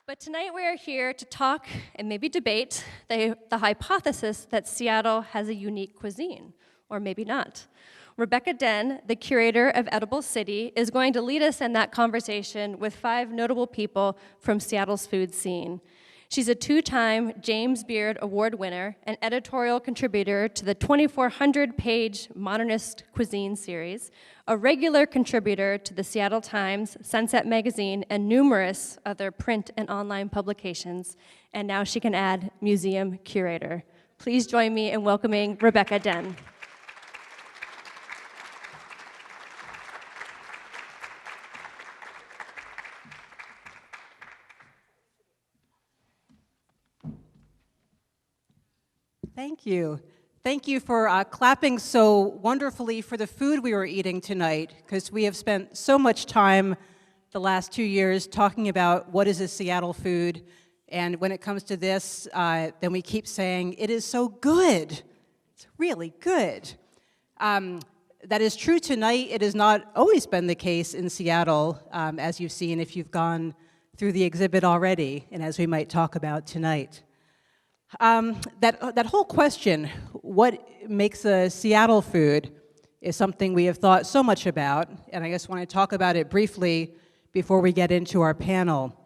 But tonight we are here to talk and maybe debate the hypothesis that Seattle has a unique cuisine, or maybe not. Rebekah Denn, the curator of Edible City, is going to lead us in that conversation with 5 notable people from Seattle's food scene. She's a 2-time James Beard Award winner and editorial contributor to the 2,400-page Modernist Cuisine series, a regular contributor to the Seattle Times, Sunset Magazine, and numerous other print and online publications, and now she can add museum curator. Please join me in welcoming Rebekah Denn. Thank you. Thank you for clapping so wonderfully for the food we were eating tonight, because we have spent so much time the last 2 years talking about what is a Seattle food, and when it comes to this, then we keep saying, it is so good. It's really good. That is true tonight. It has not always been the case in Seattle, as you've seen if you've gone through the exhibit already, and as we might talk about tonight. That whole question, what makes a Seattle food, is something we have thought so much about, and I just want to talk about it briefly before we get into our panel.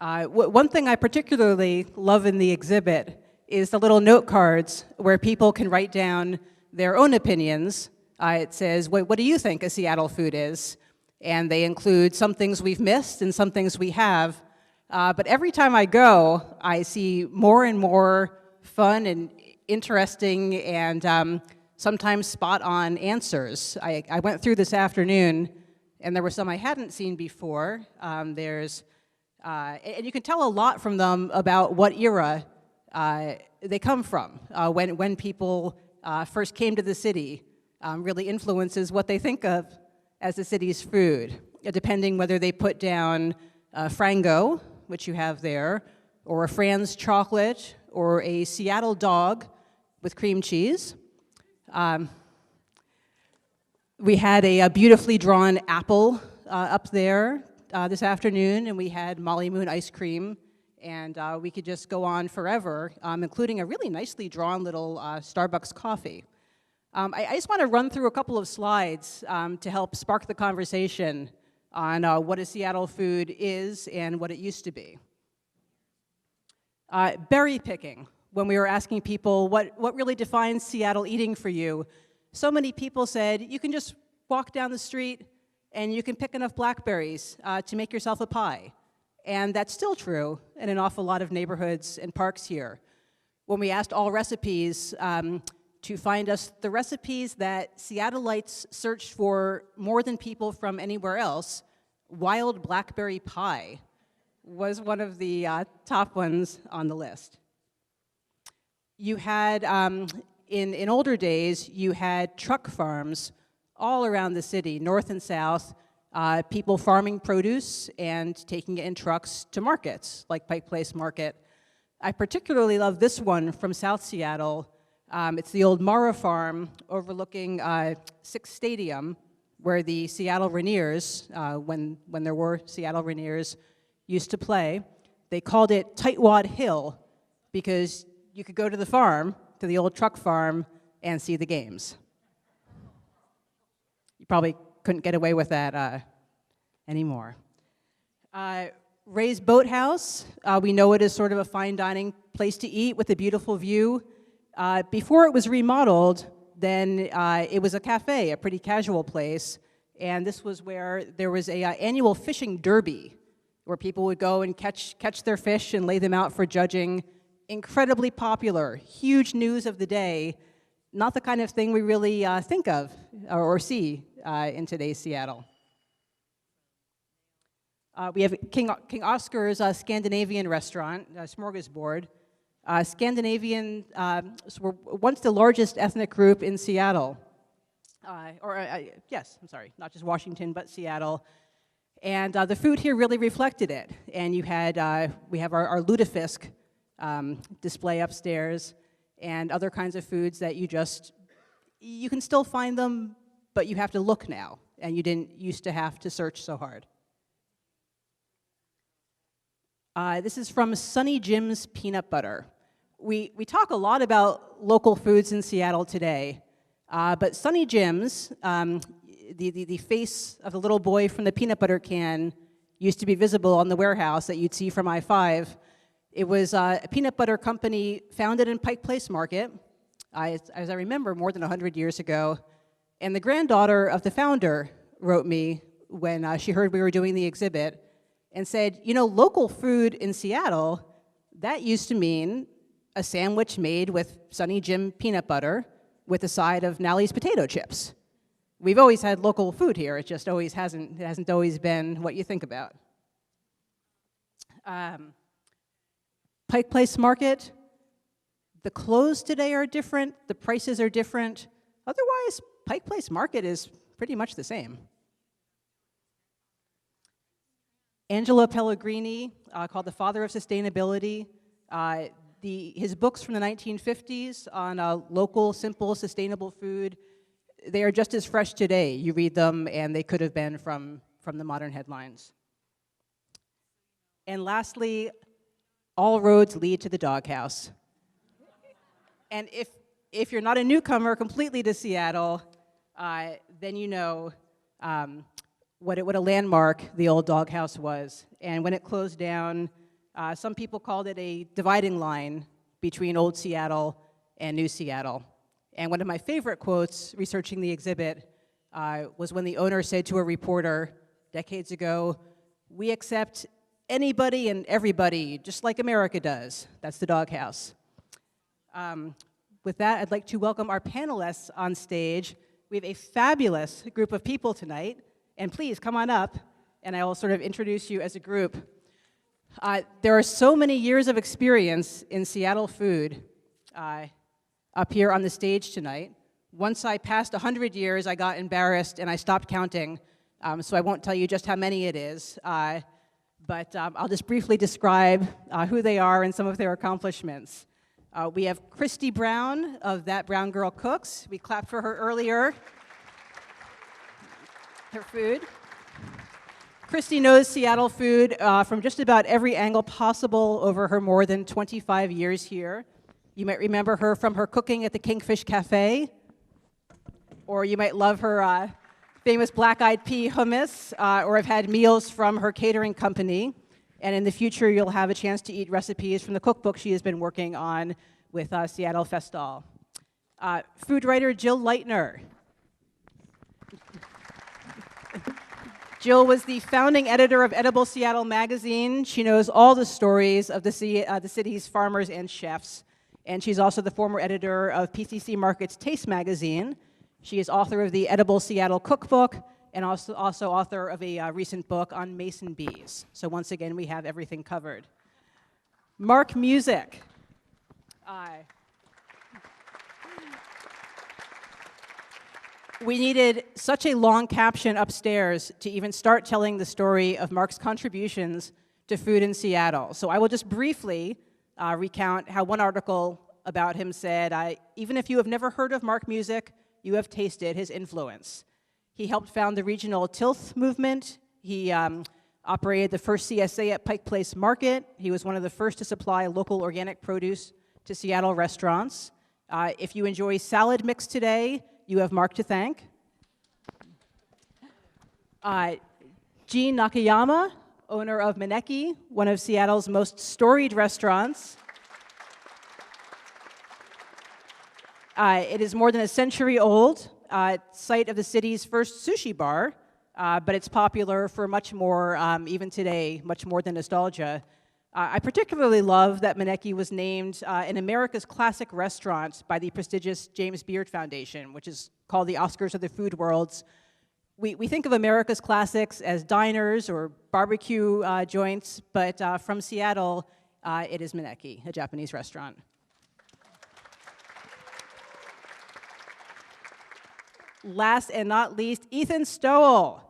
One thing I particularly love in the exhibit is the little note cards where people can write down their own opinions. It says, what do you think a Seattle food is? And they include some things we've missed and some things we have. But every time I go, I see more and more fun and interesting and sometimes spot-on answers. I went through this afternoon, and there were some I hadn't seen before. And you can tell a lot from them about what era they come from. When people first came to the city really influences what they think of as the city's food, depending whether they put down Frango, which you have there, or a Franz chocolate, or a Seattle dog with cream cheese. We had a beautifully drawn apple up there this afternoon, and we had Molly Moon ice cream, and we could just go on forever, including a really nicely drawn little Starbucks coffee. I just want to run through a couple of slides to help spark the conversation on what a Seattle food is and what it used to be. Berry picking. When we were asking people what really defines Seattle eating for you, so many people said you can just walk down the street and you can pick enough blackberries to make yourself a pie. And that's still true in an awful lot of neighborhoods and parks here. When we asked all recipes to find us the recipes that Seattleites searched for more than people from anywhere else, wild blackberry pie was one of the top ones on the list. You had, in older days, you had truck farms all around the city, north and south, people farming produce and taking it in trucks to markets, like Pike Place Market. I particularly love this one from South Seattle. It's the old Mara Farm overlooking Six Stadium, where the Seattle Rainiers, when there were Seattle Rainiers, used to play. They called it Tightwad Hill because you could go to the farm, to the old truck farm, and see the games. You probably couldn't get away with that anymore. Ray's Boathouse, we know it as sort of a fine dining place to eat with a beautiful view. Before it was remodeled, then it was a cafe, a pretty casual place, and this was where there was a annual fishing derby where people would go and catch their fish and lay them out for judging. Incredibly popular, huge news of the day, not the kind of thing we really think of or see in today's Seattle. We have King Oscar's Scandinavian restaurant, Smorgasbord. Scandinavian were once the largest ethnic group in Seattle. Yes, I'm sorry, not just Washington, but Seattle. And the food here really reflected it. And you had, we have our lutefisk display upstairs and other kinds of foods that you can still find them, but you have to look now, and you didn't used to have to search so hard. This is from Sunny Jim's Peanut Butter. We talk a lot about local foods in Seattle today, but Sunny Jim's, the face of the little boy from the peanut butter can used to be visible on the warehouse that you'd see from I-5. It was a peanut butter company founded in Pike Place Market, as I remember, more than 100 years ago. And the granddaughter of the founder wrote me when she heard we were doing the exhibit and said, you know, local food in Seattle, that used to mean a sandwich made with Sunny Jim peanut butter with a side of Nally's potato chips. We've always had local food here. It just always hasn't always been what you think about. Pike Place Market, the clothes today are different, the prices are different. Otherwise, Pike Place Market is pretty much the same. Angelo Pellegrini, called the father of sustainability. His books from the 1950s on local, simple, sustainable food, they are just as fresh today. You read them, and they could have been from the modern headlines. And lastly, all roads lead to the doghouse. And if you're not a newcomer completely to Seattle, then you know what a landmark the old doghouse was. And when it closed down, some people called it a dividing line between old Seattle and new Seattle. And one of my favorite quotes researching the exhibit was when the owner said to a reporter decades ago, "We accept anybody and everybody, just like America does." That's the doghouse. With that, I'd like to welcome our panelists on stage. We have a fabulous group of people tonight, and please come on up, and I will sort of introduce you as a group. There are so many years of experience in Seattle food up here on the stage tonight. Once I passed 100 years, I got embarrassed and I stopped counting, so I won't tell you just how many it is, but I'll just briefly describe who they are and some of their accomplishments. We have Kristi Brown of That Brown Girl Cooks. We clapped for her earlier. Her food. Kristi knows Seattle food from just about every angle possible over her more than 25 years here. You might remember her from her cooking at the Kingfish Cafe, or you might love her famous black-eyed pea hummus, or have had meals from her catering company. And in the future, you'll have a chance to eat recipes from the cookbook she has been working on with Seattle Festal. Food writer Jill Lightner. Jill was the founding editor of Edible Seattle magazine. She knows all the stories of the city's farmers and chefs. And she's also the former editor of PCC Market's Taste magazine. She is author of the Edible Seattle cookbook and also author of a recent book on mason bees. So once again, we have everything covered. Mark Musick. We needed such a long caption upstairs to even start telling the story of Mark's contributions to food in Seattle. So I will just briefly recount how one article about him said, even if you have never heard of Mark Musick, you have tasted his influence. He helped found the regional Tilth movement. He operated the first CSA at Pike Place Market. He was one of the first to supply local organic produce to Seattle restaurants. If you enjoy salad mix today, you have Mark to thank. Gene Nakayama, owner of Maneki, one of Seattle's most storied restaurants. It is more than a century old, site of the city's first sushi bar, but it's popular for much more, even today, much more than nostalgia. I particularly love that Maneki was named an America's Classic Restaurant by the prestigious James Beard Foundation, which is called the Oscars of the Food Worlds. We think of America's classics as diners or barbecue joints, but from Seattle, it is Maneki, a Japanese restaurant. Last and not least, Ethan Stowell.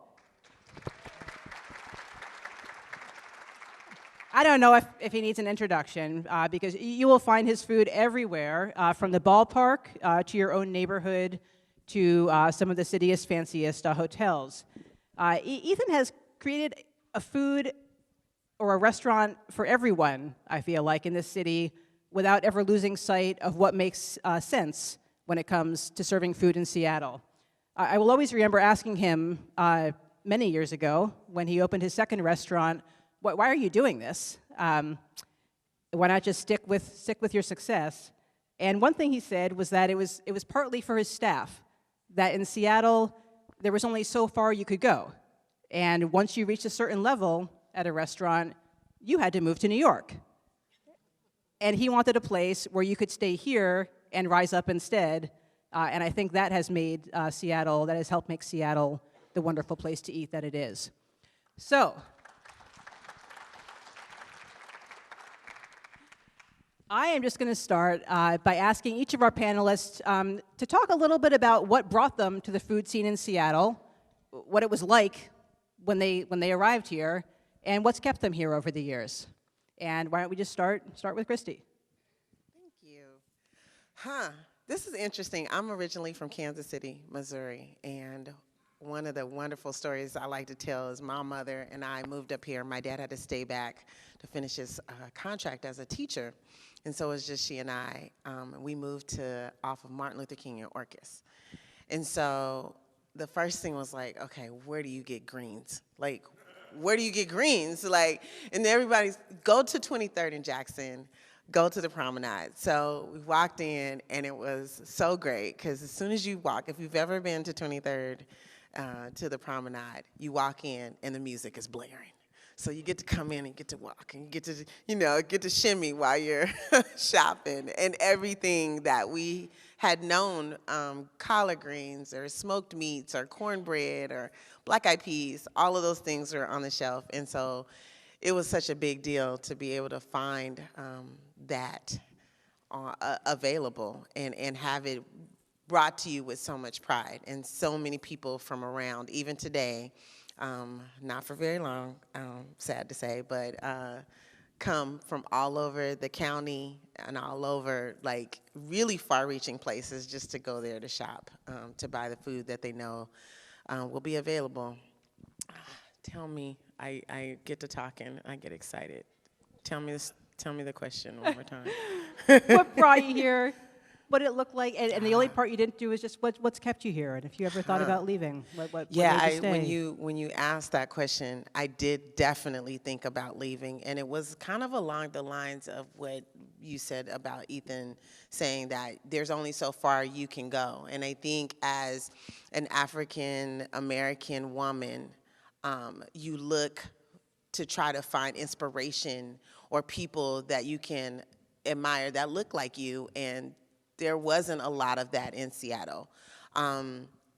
I don't know if he needs an introduction, because you will find his food everywhere, from the ballpark to your own neighborhood to some of the city's fanciest hotels. Ethan has created a food or a restaurant for everyone, I feel like, in this city, without ever losing sight of what makes sense when it comes to serving food in Seattle. I will always remember asking him many years ago when he opened his second restaurant, why are you doing this? Why not just stick with your success? And one thing he said was that it was partly for his staff, that in Seattle, there was only so far you could go. And once you reached a certain level at a restaurant, you had to move to New York. And he wanted a place where you could stay here and rise up instead. And I think that has made Seattle, that has helped make Seattle the wonderful place to eat that it is. So, I am just going to start by asking each of our panelists to talk a little bit about what brought them to the food scene in Seattle, what it was like when they arrived here, and what's kept them here over the years. And why don't we just start with Kristi? Thank you. This is interesting. I'm originally from Kansas City, Missouri, and one of the wonderful stories I like to tell is my mother and I moved up here. My dad had to stay back to finish his contract as a teacher, and so it was just she and I. We moved off of Martin Luther King and Orcas. And so the first thing was like, okay, where do you get greens? Like, where do you get greens? Like, and everybody's, go to 23rd and Jackson, go to the promenade. So we walked in, and it was so great, because as soon as you walk, if you've ever been to 23rd, to the promenade, you walk in, and the music is blaring. So you get to come in and get to walk, and you get to, get to shimmy while you're shopping, and everything that we had known, collard greens or smoked meats or cornbread or black-eyed peas, all of those things are on the shelf. And so it was such a big deal to be able to find that available and have it brought to you with so much pride. And so many people from around, even today, not for very long, sad to say, but come from all over the county and all over, like, really far-reaching places just to go there to shop, to buy the food that they know will be available. Tell me, I get to talking, I get excited. Tell me the question one more time. What brought you here? What it looked like, and the only part you didn't do is just what's kept you here, and if you ever thought about leaving, what yeah, made you stay? when you asked that question, I did definitely think about leaving, and it was kind of along the lines of what you said about Ethan saying that there's only so far you can go, and I think as an African American woman, you look to try to find inspiration or people that you can admire that look like you, and there wasn't a lot of that in Seattle.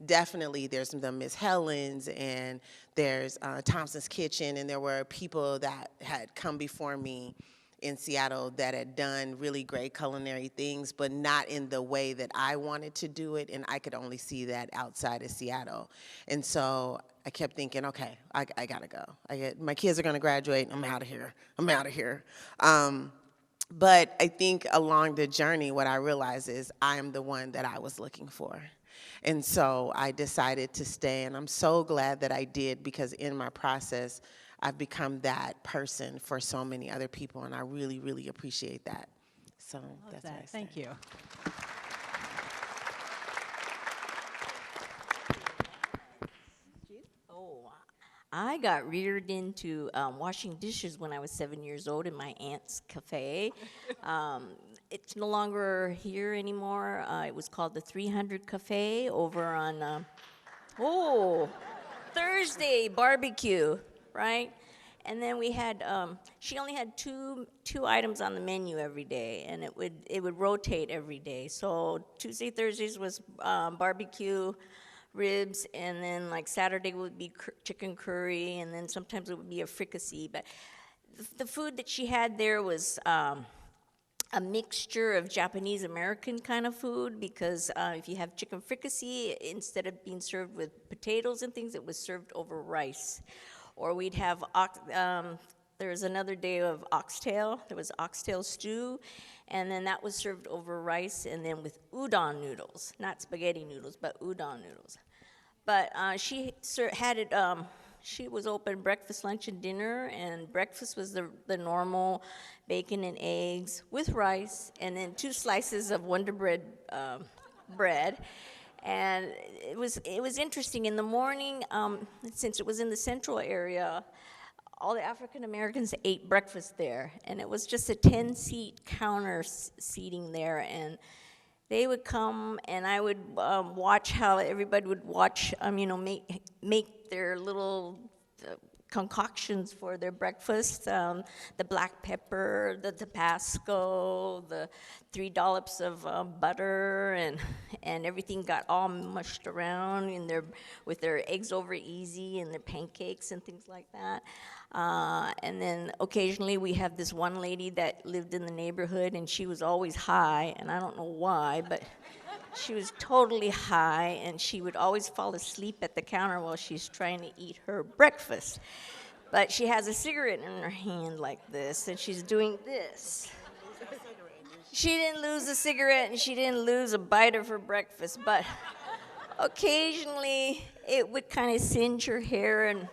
Definitely there's the Miss Helens, and there's Thompson's Kitchen, and there were people that had come before me in Seattle that had done really great culinary things, but not in the way that I wanted to do it, and I could only see that outside of Seattle. And so I kept thinking, okay, I gotta go. My kids are gonna graduate, I'm out of here. But I think along the journey, what I realized is I am the one that I was looking for. And so I decided to stay, and I'm so glad that I did, because in my process, I've become that person for so many other people, and I really, really appreciate that. So that's what I say. Thank you. I got reared into washing dishes when I was 7 years old in my aunt's cafe. It's no longer here anymore. It was called the 300 Cafe over on, Thursday barbecue, right? And then we had, she only had two items on the menu every day, and it would rotate every day. So Tuesday, Thursdays was barbecue, ribs, and then like Saturday would be chicken curry, and then sometimes it would be a fricassee. But the food that she had there was a mixture of Japanese American kind of food, because if you have chicken fricassee, instead of being served with potatoes and things, it was served over rice. Or we'd have there was another day of oxtail. There was oxtail stew, and then that was served over rice, and then with udon noodles, not spaghetti noodles, but udon noodles. But she had it she was open breakfast, lunch, and dinner, and breakfast was the normal bacon and eggs with rice, and then 2 slices of Wonder Bread bread. And it was interesting. In the morning, since it was in the central area, all the African Americans ate breakfast there, and it was just a 10-seat counter seating there, and they would come, and I would watch how everybody would watch, make their little concoctions for their breakfast, the black pepper, the Tabasco, the 3 dollops of butter, and everything got all mushed around with their eggs over easy and their pancakes and things like that. And then occasionally we have this one lady that lived in the neighborhood, and she was always high, and I don't know why, but she was totally high, and she would always fall asleep at the counter while she's trying to eat her breakfast. But she has a cigarette in her hand like this, and she's doing this. She didn't lose a cigarette, and she didn't lose a bite of her breakfast, but occasionally it would kind of singe her hair, and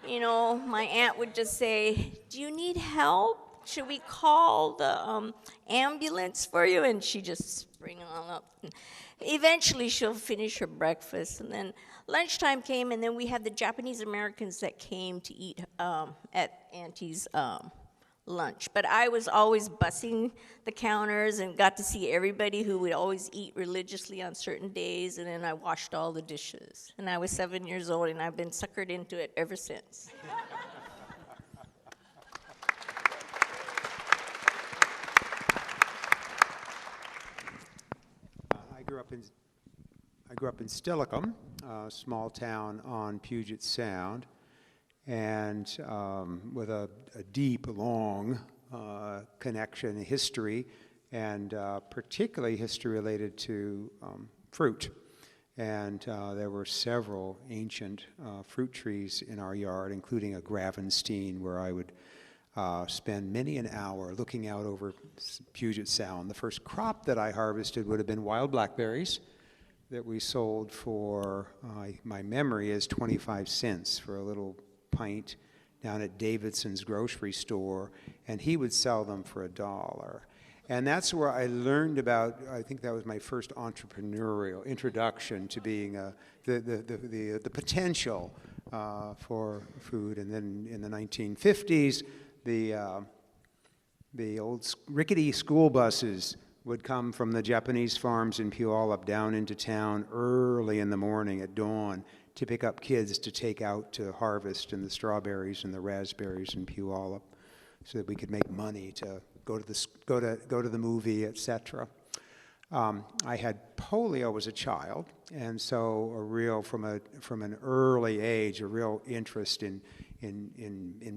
my aunt would just say, "Do you need help? Should we call the ambulance for you?" And she just bring it on up. And eventually, she'll finish her breakfast, and then lunchtime came, and then we had the Japanese Americans that came to eat at Auntie's lunch. But I was always bussing the counters and got to see everybody who would always eat religiously on certain days, and then I washed all the dishes. And I was 7 years old, and I've been suckered into it ever since. I grew up in Steilacoom, a small town on Puget Sound, and with a deep, long connection, history, and particularly history related to fruit. And there were several ancient fruit trees in our yard, including a Gravenstein, where I would spend many an hour looking out over Puget Sound. The first crop that I harvested would have been wild blackberries that we sold for, my memory is 25 cents for a little pint down at Davidson's grocery store, and he would sell them for $1. And that's where I learned about, I think that was my first entrepreneurial introduction to being the potential for food. And then in the 1950s, the old rickety school buses would come from the Japanese farms in Puyallup down into town early in the morning at dawn to pick up kids to take out to harvest in the strawberries and the raspberries in Puyallup, so that we could make money to go to the movie, etc. I had polio as a child, and so from an early age, a real interest in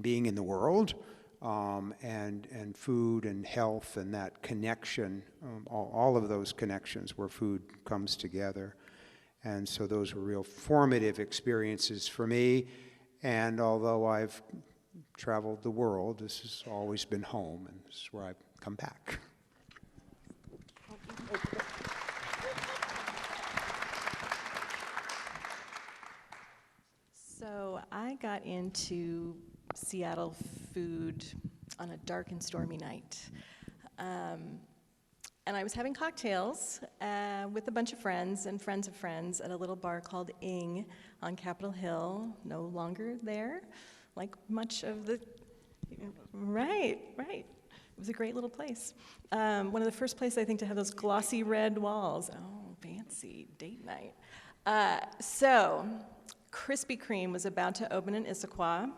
being in the world. And food and health and that connection, all of those connections where food comes together. And so those were real formative experiences for me. And although I've traveled the world, this has always been home, and this is where I've come back. So I got into Seattle food on a dark and stormy night. And I was having cocktails with a bunch of friends and friends of friends at a little bar called Ing on Capitol Hill, no longer there, like much of the, right. It was a great little place. One of the first places, I think, to have those glossy red walls. Oh, fancy date night. So Krispy Kreme was about to open in Issaquah.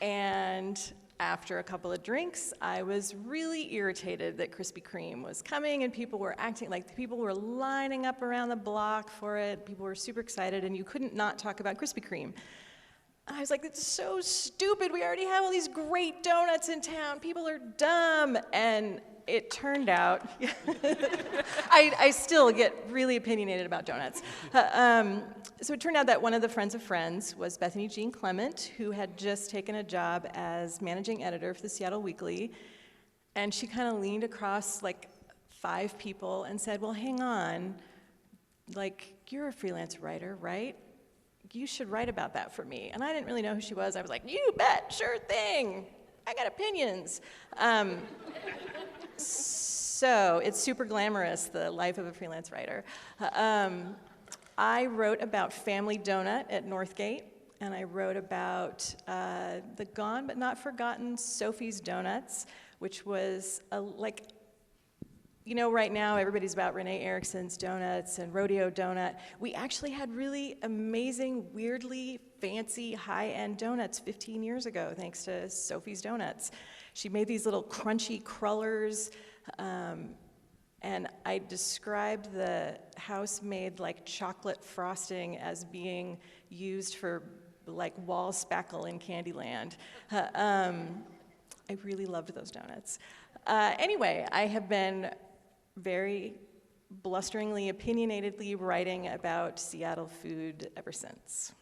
And after a couple of drinks, I was really irritated that Krispy Kreme was coming, and people were acting like people were lining up around the block for it. People were super excited, and you couldn't not talk about Krispy Kreme. And I was like, it's so stupid. We already have all these great donuts in town. People are dumb. And it turned out, I still get really opinionated about donuts. So it turned out that one of the friends of friends was Bethany Jean Clement, who had just taken a job as managing editor for the Seattle Weekly. And she kind of leaned across like 5 people and said, well, hang on, like, you're a freelance writer, right? like, you should write about that for me. And I didn't really know who she was. I was like, you bet, sure thing. I got opinions. So it's super glamorous, the life of a freelance writer. I wrote about Family Donut at Northgate, and I wrote about the gone but not forgotten Sophie's Donuts, which was right now everybody's about Renee Erickson's donuts and Rodeo Donut. We actually had really amazing, weirdly fancy, high-end donuts 15 years ago, thanks to Sophie's Donuts. She made these little crunchy crullers, and I described the house-made chocolate frosting as being used for wall spackle in Candyland. I really loved those donuts. Anyway, I have been very blusteringly, opinionatedly writing about Seattle food ever since.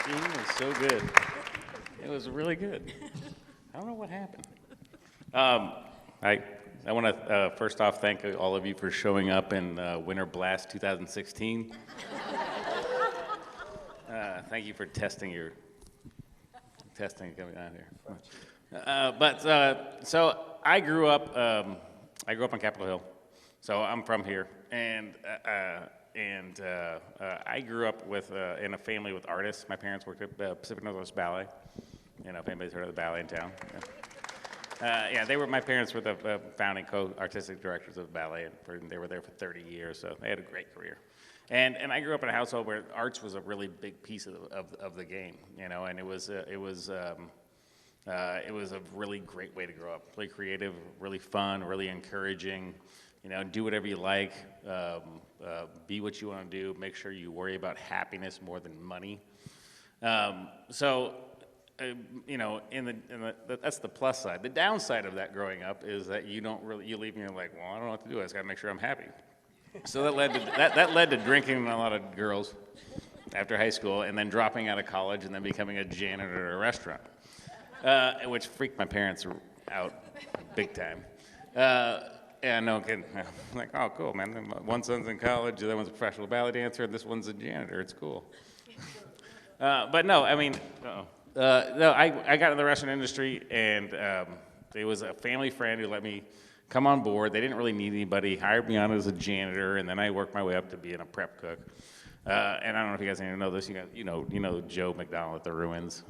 It was so good. It was really good. I don't know what happened. I want to first off thank all of you for showing up in Winter Blast 2016. Thank you for testing coming out here. So I grew up on Capitol Hill, so I'm from here, and I grew up in a family with artists. My parents worked at Pacific Northwest Ballet. If anybody's heard of the ballet in town. Yeah. My parents were the founding co-artistic directors of ballet, and they were there for 30 years, so they had a great career. And I grew up in a household where arts was a really big piece of the game, and it was a really great way to grow up. Really creative, really fun, really encouraging. Do whatever you like, be what you want to do. Make sure you worry about happiness more than money. That's the plus side. The downside of that growing up is that you leave and you're like, well, I don't know what to do. I just got to make sure I'm happy. So that led to drinking a lot of girls after high school, and then dropping out of college, and then becoming a janitor at a restaurant, which freaked my parents out big time. Yeah, no kidding. I'm like, oh, cool, man. One son's in college, the other one's a professional ballet dancer, and this one's a janitor. It's cool. But no, I mean, I got in the restaurant industry, and it was a family friend who let me come on board. They didn't really need anybody, hired me on as a janitor, and then I worked my way up to being a prep cook. And I don't know if you guys even know this. You know Joe McDonald at the Ruins.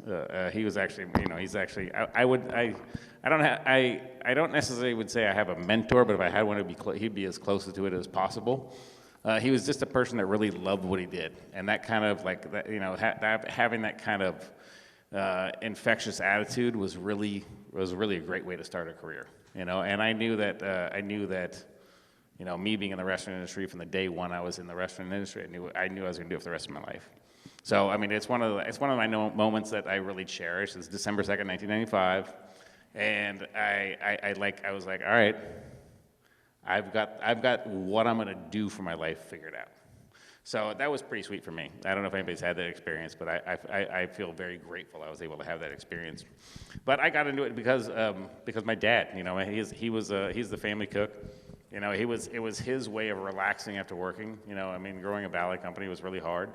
He was actually, he's actually. I don't necessarily would say I have a mentor, but if I had one, he'd be as close to it as possible. He was just a person that really loved what he did, and that kind of having that kind of infectious attitude was really a great way to start a career. And I knew that. Me being in the restaurant industry from the day one I was in the restaurant industry, I knew I was going to do it for the rest of my life. So I mean, it's one of my moments that I really cherish. It's December 2nd, 1995, and I was like, all right, I've got what I'm going to do for my life figured out. So that was pretty sweet for me. I don't know if anybody's had that experience, but I feel very grateful I was able to have that experience. But I got into it because my dad, he's the family cook. It was his way of relaxing after working. Growing a ballet company was really hard.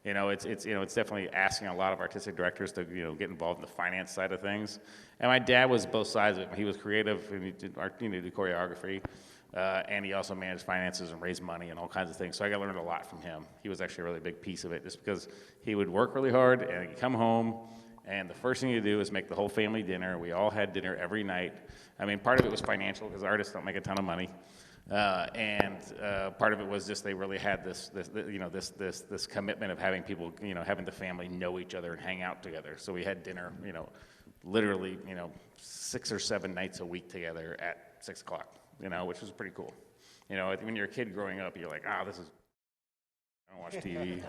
It's definitely asking a lot of artistic directors to get involved in the finance side of things. And my dad was both sides of it. He was creative, and he did choreography, and he also managed finances and raised money and all kinds of things. So I learned a lot from him. He was actually a really big piece of it, just because he would work really hard and he'd come home, and the first thing he'd do is make the whole family dinner. We all had dinner every night. Part of it was financial because artists don't make a ton of money. And part of it was just they really had this commitment of having people, having the family know each other and hang out together. So we had dinner, literally, 6 or 7 nights a week together at 6 o'clock, which was pretty cool. When you're a kid growing up, you're like, I don't watch TV.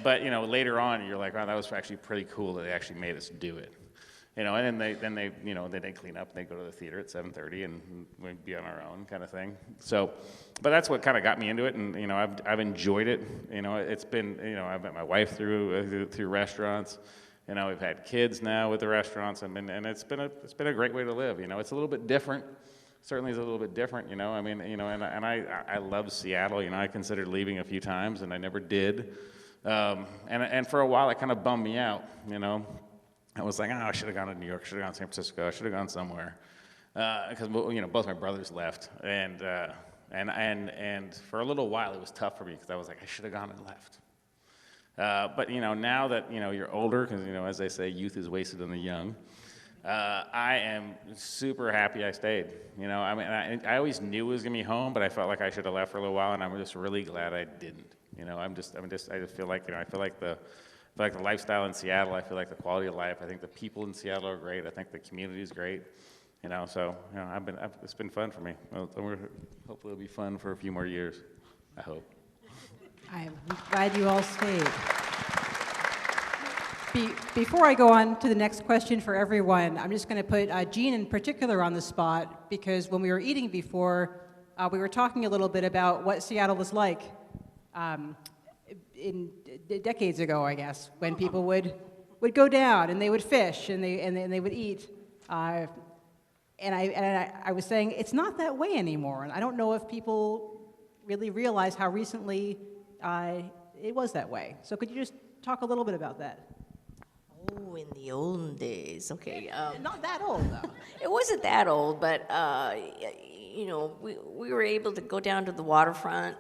But later on, you're like, that was actually pretty cool that they actually made us do it. And then they clean up and they go to the theater at 7:30 and we'd be on our own kind of thing. So, but that's what kind of got me into it, and I've enjoyed it. It's been I've met my wife through restaurants. We've had kids now with the restaurants, and it's been a great way to live. It's a little bit different. certainly is a little bit different, you know. I mean, you know, and I love Seattle. You know, I considered leaving a few times, and I never did. And for a while, it kind of bummed me out, you know. I was like, oh, I should have gone to New York, should have gone to San Francisco, I should have gone somewhere, because you know, both my brothers left, and for a little while it was tough for me because I was like, I should have gone and left. But you know, now that you know you're older, because you know, as they say, youth is wasted on the young. I am super happy I stayed. You know, I mean, I always knew it was gonna be home, but I felt like I should have left for a little while, and I'm just really glad I didn't. You know, I just feel like, you know, I feel like the lifestyle in Seattle, I feel like the quality of life, I think the people in Seattle are great, I think the community is great, you know, so, you know, it's been fun for me. Hopefully it'll be fun for a few more years, I hope. I'm glad you all stayed. Before I go on to the next question for everyone, I'm just going to put Jean in particular on the spot, because when we were eating before, we were talking a little bit about what Seattle was like in decades ago, I guess, when people would go down and they would fish and they would eat. And I was saying it's not that way anymore, and I don't know if people really realize how recently it was that way. So could you just talk a little bit about that? Oh, in the olden days, okay. Not that old, though. It wasn't that old, but you know, we were able to go down to the waterfront.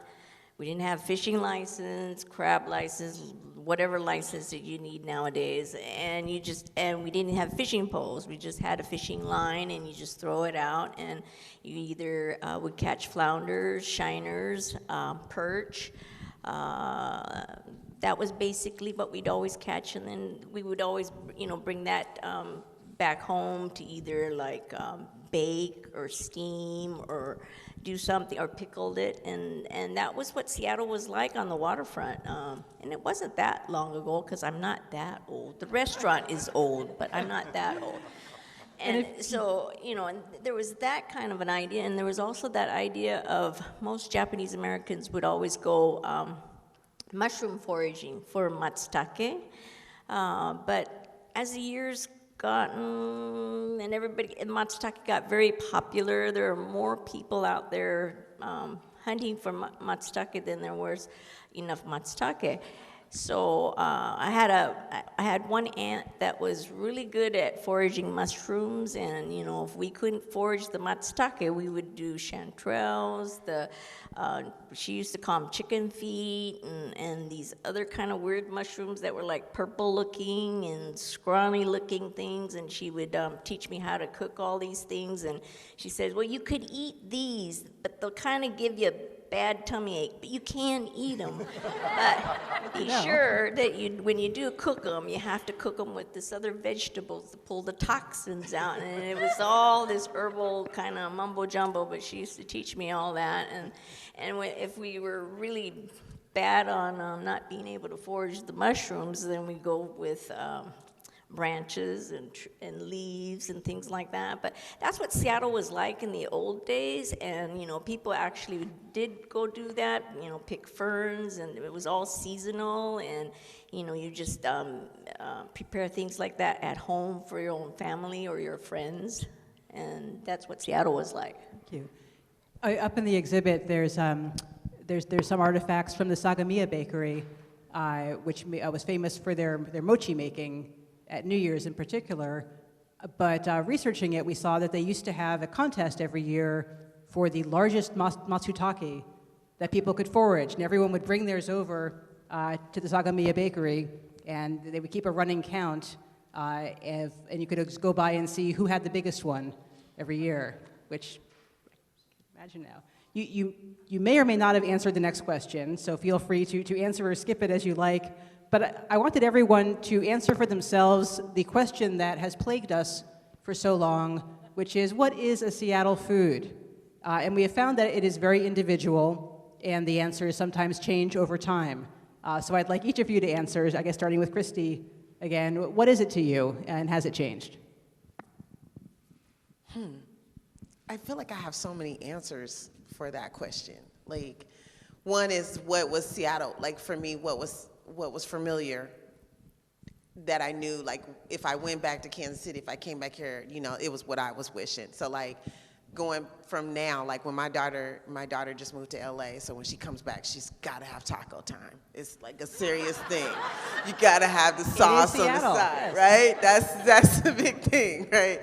We didn't have fishing license, crab license, whatever license that you need nowadays, and we didn't have fishing poles. We just had a fishing line, and you just throw it out, and you either would catch flounders, shiners, perch. That was basically what we'd always catch, and then we would always, you know, bring that back home to either like bake or steam or do something, or pickled it, and that was what Seattle was like on the waterfront. And it wasn't that long ago, because I'm not that old. The restaurant is old, but I'm not that old. And so, you know, and there was that kind of an idea, and there was also that idea of most Japanese Americans would always go mushroom foraging for matsutake, but as the years gotten, and matsutake got very popular. There are more people out there hunting for matsutake than there was enough matsutake. So I had one aunt that was really good at foraging mushrooms, and you know, if we couldn't forage the matsutake, we would do chanterelles. She used to call them chicken feet, and these other kind of weird mushrooms that were like purple looking and scrawny looking things, and she would teach me how to cook all these things. And she said, well, you could eat these, but they'll kind of give you bad tummy ache, but you can eat them. But be sure that when you do cook them, you have to cook them with this other vegetables to pull the toxins out. And it was all this herbal kind of mumbo jumbo, but she used to teach me all that. And if we were really bad on not being able to forage the mushrooms, then we go with branches and leaves and things like that. But that's what Seattle was like in the old days, and you know, people actually did go do that, you know, pick ferns, and it was all seasonal, and you know, you just prepare things like that at home for your own family or your friends, and that's what Seattle was like. Thank you. Up in the exhibit, there's some artifacts from the Sagamiya Bakery, which was famous for their mochi making at New Year's in particular, but researching it, we saw that they used to have a contest every year for the largest matsutake that people could forage, and everyone would bring theirs over to the Sagamiya Bakery, and they would keep a running count, and you could just go by and see who had the biggest one every year, which, imagine now. You may or may not have answered the next question, so feel free to answer or skip it as you like. But I wanted everyone to answer for themselves the question that has plagued us for so long, which is, what is a Seattle food? And we have found that it is very individual, and the answers sometimes change over time. So I'd like each of you to answer, I guess starting with Kristi again. What is it to you, and has it changed? I feel like I have so many answers for that question. Like, one is, what was Seattle? Like, for me, what was familiar that I knew, like, if I went back to Kansas City, if I came back here, you know, it was what I was wishing. So, like, going from now, like when my daughter just moved to LA, so when she comes back, she's gotta have taco time. It's like a serious thing. You gotta have the sauce on the Seattle, side, yes. right? That's the big thing, right?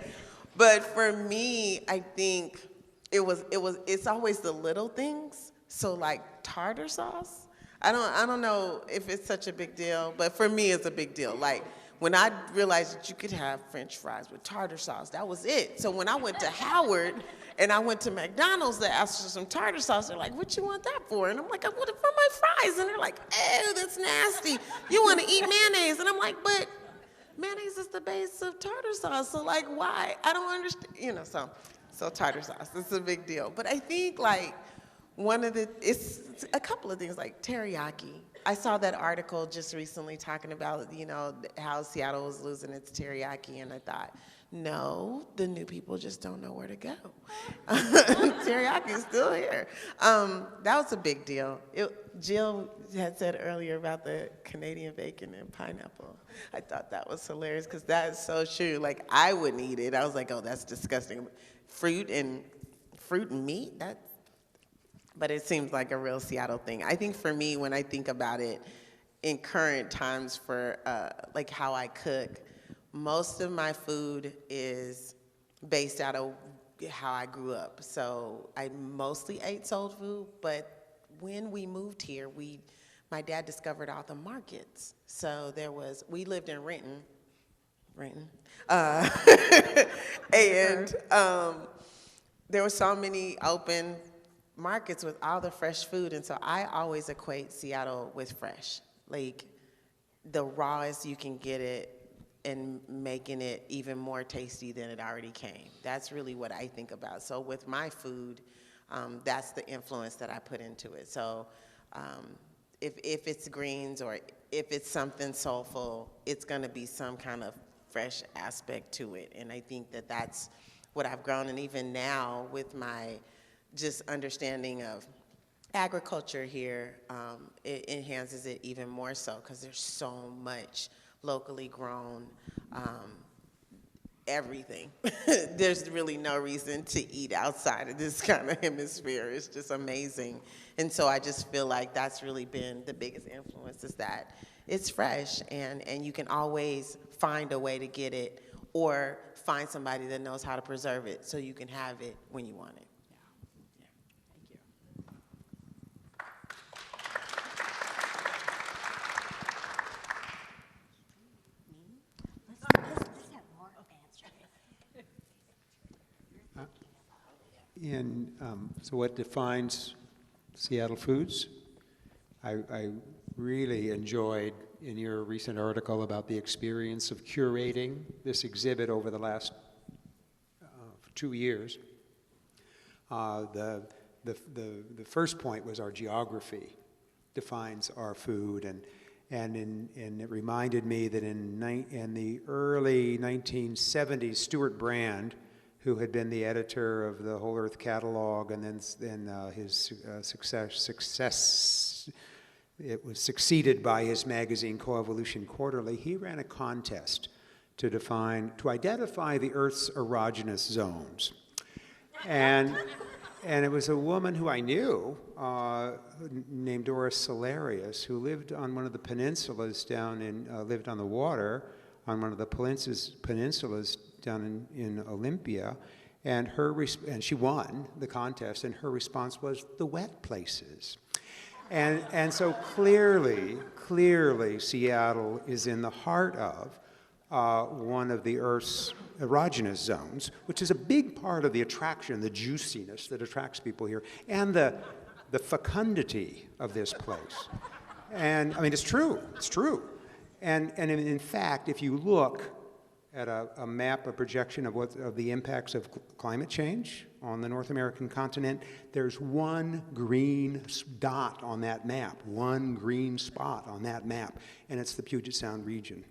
But for me, I think it's always the little things. So like tartar sauce, I don't know if it's such a big deal, but for me it's a big deal. Like when I realized that you could have French fries with tartar sauce, that was it. So when I went to Howard and I went to McDonald's to ask for some tartar sauce, they're like, "What you want that for?" And I'm like, "I want it for my fries." And they're like, "Ew, that's nasty. You want to eat mayonnaise?" And I'm like, "But mayonnaise is the base of tartar sauce, so like why?" I don't understand, so tartar sauce, it's a big deal. But I think like it's a couple of things like teriyaki. I saw that article just recently talking about, how Seattle was losing its teriyaki, and I thought, no, the new people just don't know where to go. Teriyaki is still here. That was a big deal. Jill had said earlier about the Canadian bacon and pineapple. I thought that was hilarious because that's so true. Like, I wouldn't eat it. I was like, oh, that's disgusting. Fruit and meat, but it seems like a real Seattle thing. I think for me, when I think about it in current times for like how I cook, most of my food is based out of how I grew up. So I mostly ate soul food, but when we moved here, my dad discovered all the markets. So we lived in Renton, and there were so many open markets with all the fresh food, and so I always equate Seattle with fresh. Like, the rawest you can get it and making it even more tasty than it already came. That's really what I think about. So with my food, that's the influence that I put into it. So if it's greens or if it's something soulful, it's gonna be some kind of fresh aspect to it. And I think that that's what I've grown, and even now with my just understanding of agriculture here, it enhances it even more so because there's so much locally grown everything. There's really no reason to eat outside of this kind of hemisphere. It's just amazing. And so I just feel like that's really been the biggest influence, is that it's fresh and you can always find a way to get it or find somebody that knows how to preserve it so you can have it when you want it. So what defines Seattle foods? I really enjoyed in your recent article about the experience of curating this exhibit over the last 2 years. The first point was our geography defines our food, and it reminded me that in the early 1970s, Stuart Brand, who had been the editor of the Whole Earth Catalog, and then his success, it was succeeded by his magazine Coevolution Quarterly. He ran a contest to identify the Earth's erogenous zones, and it was a woman who I knew named Doris Salarius, who lived on one of the peninsulas lived on the water on one of the peninsulas down in Olympia, and she won the contest, and her response was the wet places. And so clearly, Seattle is in the heart of one of the Earth's erogenous zones, which is a big part of the attraction, the juiciness that attracts people here, and the fecundity of this place. And I mean, it's true. And in fact, if you look at a map, a projection of the impacts of climate change on the North American continent, there's one green dot on that map, one green spot on that map, and it's the Puget Sound region.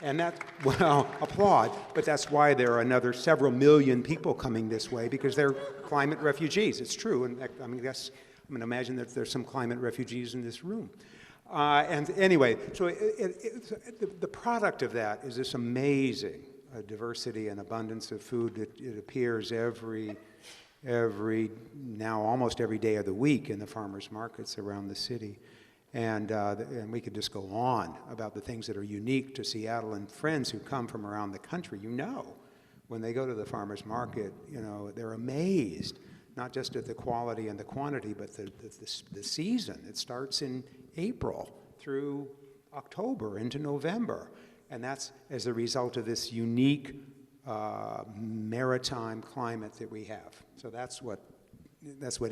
And applaud, but that's why there are another several million people coming this way, because they're climate refugees. It's true, and I mean, I'm going to imagine that there's some climate refugees in this room. And anyway, so the product of that is this amazing a diversity and abundance of food. It appears now almost every day of the week in the farmers markets around the city. And we could just go on about the things that are unique to Seattle, and friends who come from around the country, when they go to the farmers market, they're amazed, not just at the quality and the quantity, but the season. It starts in April through October into November. And that's as a result of this unique maritime climate that we have. So that's what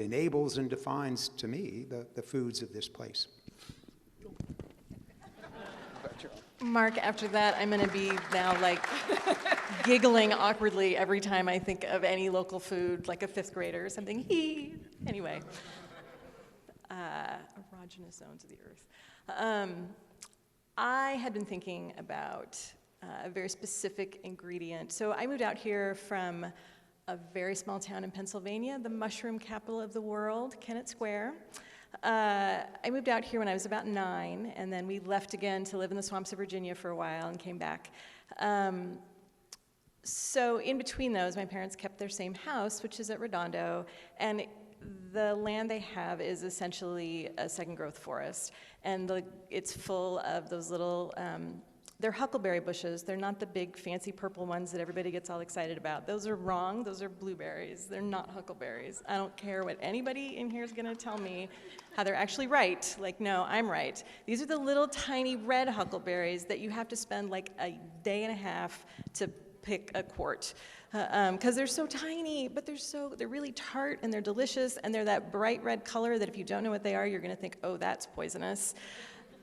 enables and defines, to me, the foods of this place. Mark, after that, I'm going to be now like giggling awkwardly every time I think of any local food, like a fifth grader or something. Anyway, erogenous zones of the earth. I had been thinking about a very specific ingredient. So I moved out here from a very small town in Pennsylvania, the mushroom capital of the world, Kennett Square. I moved out here when I was about 9, and then we left again to live in the swamps of Virginia for a while and came back. So in between those, my parents kept their same house, which is at Redondo, and the land they have is essentially a second growth forest, and it's full of those little, they're huckleberry bushes. They're not the big fancy purple ones that everybody gets all excited about. Those are wrong. Those are blueberries. They're not huckleberries. I don't care what anybody in here is going to tell me how they're actually right. Like, no, I'm right. These are the little tiny red huckleberries that you have to spend like a day and a half to pick a quart. Because they're so tiny, but they're really tart and they're delicious, and they're that bright red color that if you don't know what they are, you're going to think, oh, that's poisonous.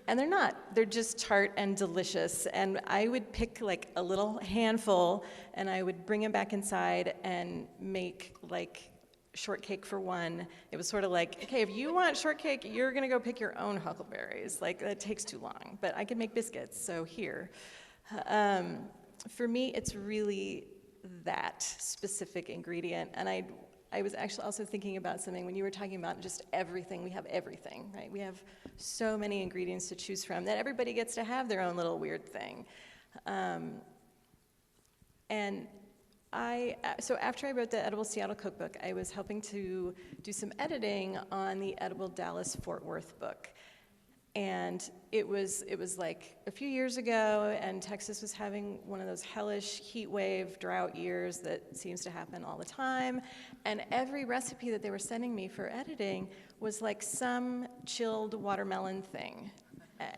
And they're not. They're just tart and delicious. And I would pick like a little handful, and I would bring them back inside and make like shortcake for one. It was sort of like, okay, if you want shortcake, you're going to go pick your own huckleberries. Like, that takes too long. But I can make biscuits, so here. For me, it's really that specific ingredient. And I was actually also thinking about something when you were talking about just everything. We have everything, right? We have so many ingredients to choose from that everybody gets to have their own little weird thing. So after I wrote the Edible Seattle Cookbook, I was helping to do some editing on the Edible Dallas Fort Worth book. And it was like a few years ago, and Texas was having one of those hellish heat wave drought years that seems to happen all the time. And every recipe that they were sending me for editing was like some chilled watermelon thing.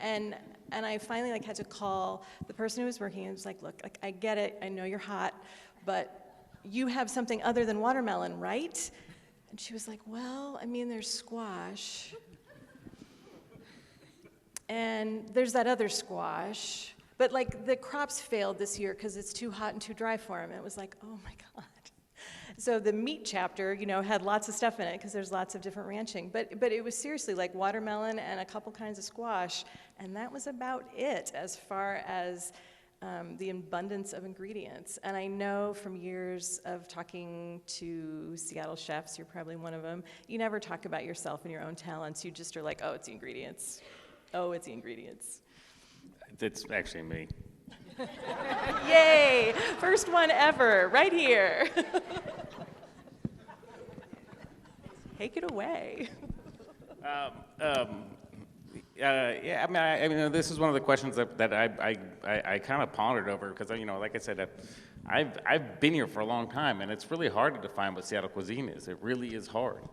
And I finally had to call the person who was working and was like, look, I get it, I know you're hot, but you have something other than watermelon, right? And she was like, well, I mean, there's squash. And there's that other squash. But the crops failed this year because it's too hot and too dry for them. And it was like, oh my God. So the meat chapter, had lots of stuff in it because there's lots of different ranching. But it was seriously like watermelon and a couple kinds of squash. And that was about it as far as the abundance of ingredients. And I know from years of talking to Seattle chefs, you're probably one of them, you never talk about yourself and your own talents. You just are like, oh, it's the ingredients. Oh, it's the ingredients. It's actually me. Yay! First one ever, right here. Take it away. Yeah, I mean, this is one of the questions that I kind of pondered over because, like I said, I've been here for a long time, and it's really hard to define what Seattle cuisine is. It really is hard.